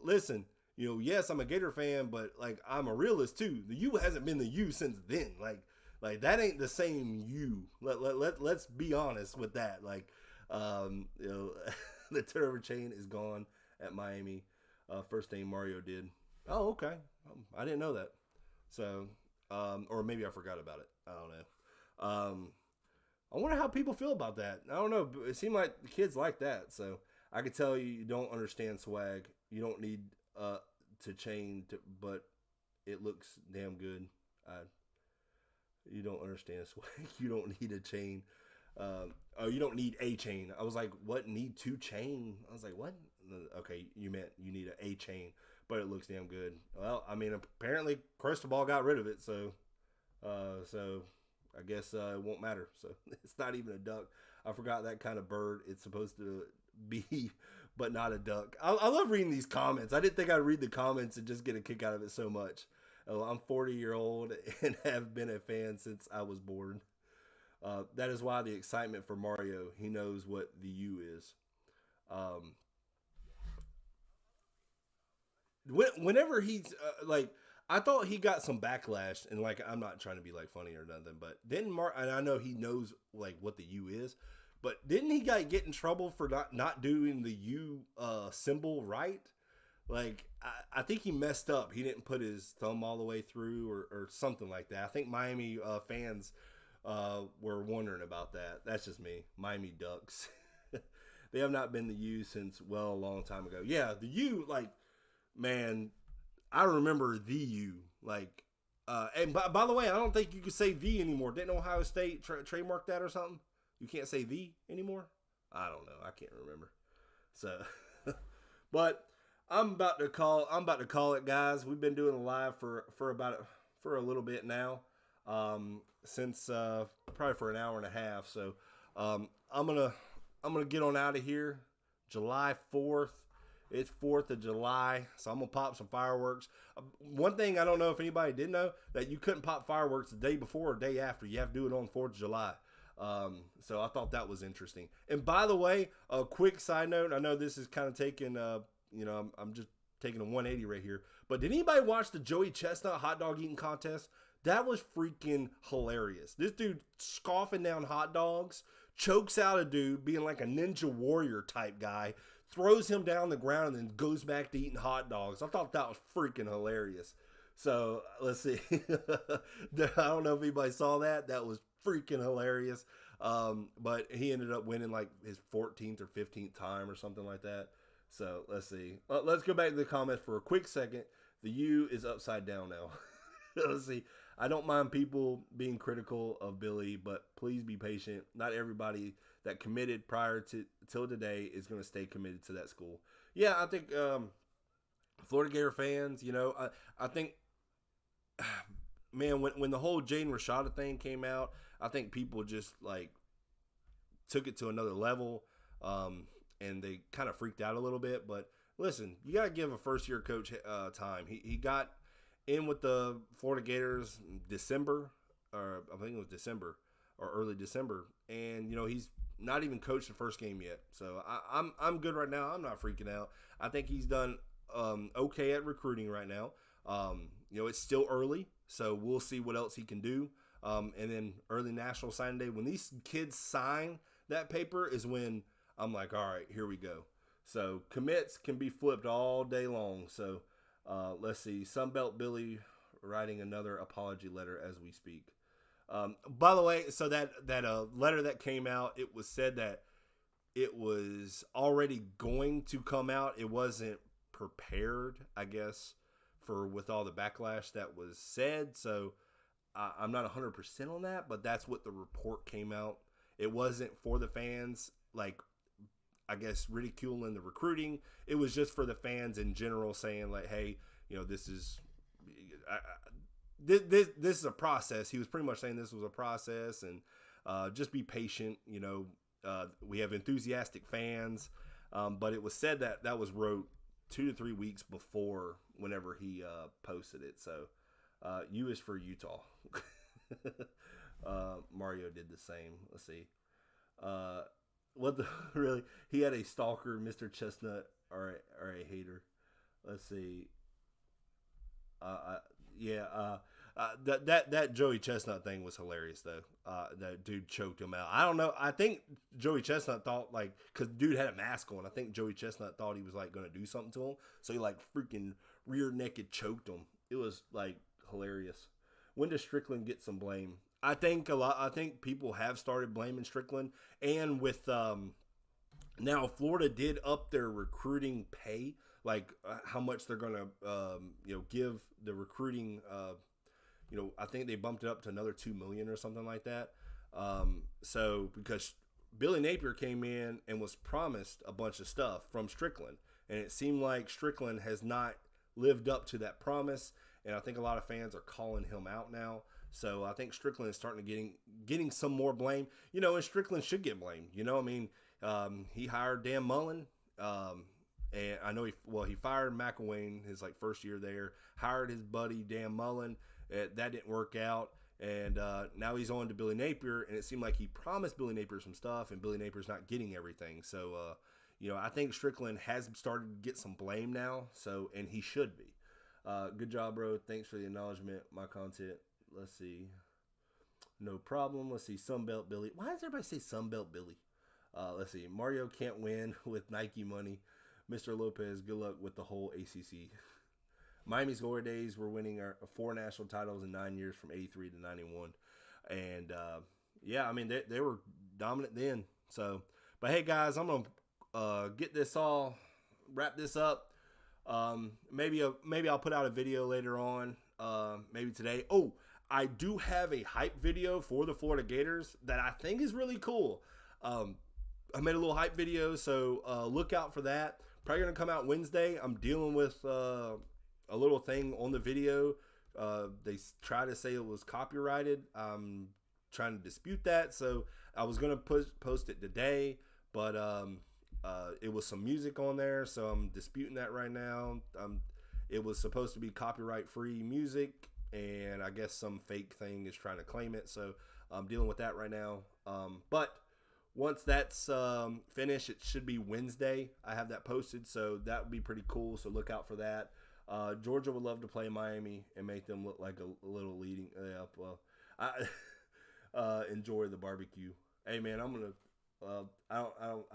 S1: listen, yes, I'm a Gator fan, but like I'm a realist too. The U hasn't been the U since then. Like that ain't the same U. Let's be honest with that. Like the turnover chain is gone at Miami. First thing Mario did. Oh, okay. I didn't know that. So, or maybe I forgot about it. I don't know. I wonder how people feel about that. I don't know. It seemed like the kids like that. So I could tell you don't understand swag. You don't need to chain, but it looks damn good. You don't understand swag. You don't need a chain. You don't need a chain. I was like, what? Need to chain? I was like, what? Okay, you meant you need a chain, but it looks damn good. Well, apparently Cristobal got rid of it, so I guess it won't matter. So it's not even a duck. I forgot that kind of bird it's supposed to be, but not a duck. I love reading these comments. I didn't think I'd read the comments and just get a kick out of it so much. I'm 40-year-old and have been a fan since I was born. That is why the excitement for Mario. He knows what the U is. Whenever he's I thought he got some backlash, and I'm not trying to be funny or nothing, but didn't and I know he knows what the U is, but didn't he get in trouble for not doing the U symbol right? I think he messed up. He didn't put his thumb all the way through or something like that. I think Miami fans were wondering about that. That's just me. Miami Ducks. They have not been the U since a long time ago. Yeah, the U, man, I remember the U. And by the way, I don't think you can say the anymore. Didn't Ohio State trademark that or something? You can't say the anymore? I don't know. I can't remember. So, but I'm about to call it, guys. We've been doing a live for a little bit now, since probably for an hour and a half. So, I'm gonna get on out of here. July 4th. It's 4th of July, so I'm going to pop some fireworks. One thing I don't know if anybody did know, that you couldn't pop fireworks the day before or day after. You have to do it on 4th of July. So I thought that was interesting. And by the way, a quick side note, I know this is kind of taking, I'm just taking a 180 right here. But did anybody watch the Joey Chestnut hot dog eating contest? That was freaking hilarious. This dude scoffing down hot dogs chokes out a dude being like a ninja warrior type guy, throws him down the ground, and then goes back to eating hot dogs. I thought that was freaking hilarious. So let's see. I don't know if anybody saw that. That was freaking hilarious. But he ended up winning like his 14th or 15th time or something like that. So let's see. Let's go back to the comments for a quick second. The U is upside down now. Let's see. I don't mind people being critical of Billy, but please be patient. Not everybody that committed prior to till today is going to stay committed to that school. Yeah, I think Florida Gator fans, you know, I think, man, when the whole Jaden Rashada thing came out, I think people just like took it to another level, and they kind of freaked out a little bit. But listen, you got to give a first-year coach time. He got in with the Florida Gators December, or I think it was December or early December, and you know he's not even coached the first game yet. So I'm good right now. I'm not freaking out. I think he's done okay at recruiting right now. You know, it's still early, so we'll see what else he can do. And then early National Signing Day, when these kids sign that paper, is when I'm like, all right, here we go. So commits can be flipped all day long. So let's see. Sunbelt Billy writing another apology letter as we speak. By the way, so that letter that came out, it was said that it was already going to come out. It wasn't prepared, I guess, with all the backlash that was said. So I'm not 100% on that, but that's what the report came out. It wasn't for the fans, like, I guess, ridiculing the recruiting. It was just for the fans in general, saying like, hey, you know, this is this is a process. He was pretty much saying this was a process, and just be patient. You know, we have enthusiastic fans, but it was said that was wrote 2 to 3 weeks before whenever he posted it. So U is for Utah. Mario did the same. Let's see. What the really? He had a stalker, Mr. Chestnut, or a hater. Let's see. That Joey Chestnut thing was hilarious though. That dude choked him out. I don't know. I think Joey Chestnut thought like, cause dude had a mask on. I think Joey Chestnut thought he was like gonna do something to him, so he like freaking rear naked choked him. It was like hilarious. When does Strickland get some blame? I think people have started blaming Strickland, and with now Florida did up their recruiting pay, like how much they're gonna give the recruiting. I think they bumped it up to another $2 million or something like that. So because Billy Napier came in and was promised a bunch of stuff from Strickland, and it seemed like Strickland has not lived up to that promise, and I think a lot of fans are calling him out now. So I think Strickland is starting to getting some more blame. You know, and Strickland should get blamed. You know, I mean, he hired Dan Mullen, and I know he fired McElwain his like first year there. Hired his buddy Dan Mullen. That didn't work out, and now he's on to Billy Napier. And it seemed like he promised Billy Napier some stuff, and Billy Napier's not getting everything. So I think Strickland has started to get some blame now. So, and he should be. Good job, bro. Thanks for the acknowledgement. My content. Let's see. No problem. Let's see. Sunbelt Billy. Why does everybody say Sunbelt Billy? Let's see. Mario can't win with Nike money. Mr. Lopez, good luck with the whole ACC. Miami's glory days were winning 4 national titles in 9 years from 83 to 91. And, I mean, they were dominant then. So, but hey, guys, I'm going to wrap this up. Maybe I'll put out a video later on, maybe today. Oh, I do have a hype video for the Florida Gators that I think is really cool. I made a little hype video, so look out for that. Probably going to come out Wednesday. I'm dealing with a little thing on the video. They try to say it was copyrighted. I'm trying to dispute that, so I was going to post it today, but it was some music on there, so I'm disputing that right now. It was supposed to be copyright-free music, and I guess some fake thing is trying to claim it, so I'm dealing with that right now. But once that's finished, it should be Wednesday. I have that posted, so that would be pretty cool, so look out for that. Georgia would love to play Miami and make them look like a little leading. I enjoy the barbecue. Hey man, I'm gonna. I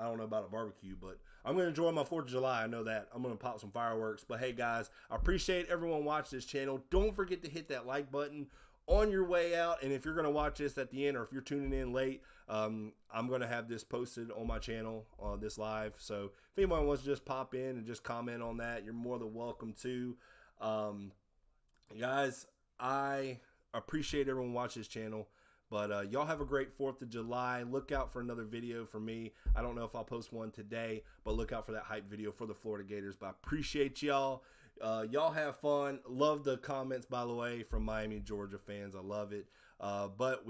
S1: don't know about a barbecue, but I'm gonna enjoy my 4th of July. I know that. I'm gonna pop some fireworks. But hey, guys, I appreciate everyone watching this channel. Don't forget to hit that like button on your way out. And if you're gonna watch this at the end, or if you're tuning in late, I'm gonna have this posted on my channel on this live. So if anyone wants to just pop in and just comment on that, you're more than welcome to. Guys, I appreciate everyone watching this channel. But y'all have a great 4th of July. Look out for another video from me. I don't know if I'll post one today, but look out for that hype video for the Florida Gators. But I appreciate y'all. Y'all have fun. Love the comments, by the way, from Miami, Georgia fans. I love it. But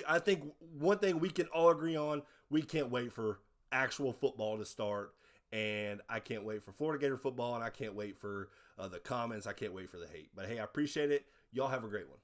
S1: I think one thing we can all agree on, we can't wait for actual football to start. And I can't wait for Florida Gator football, and I can't wait for the comments. I can't wait for the hate. But hey, I appreciate it. Y'all have a great one.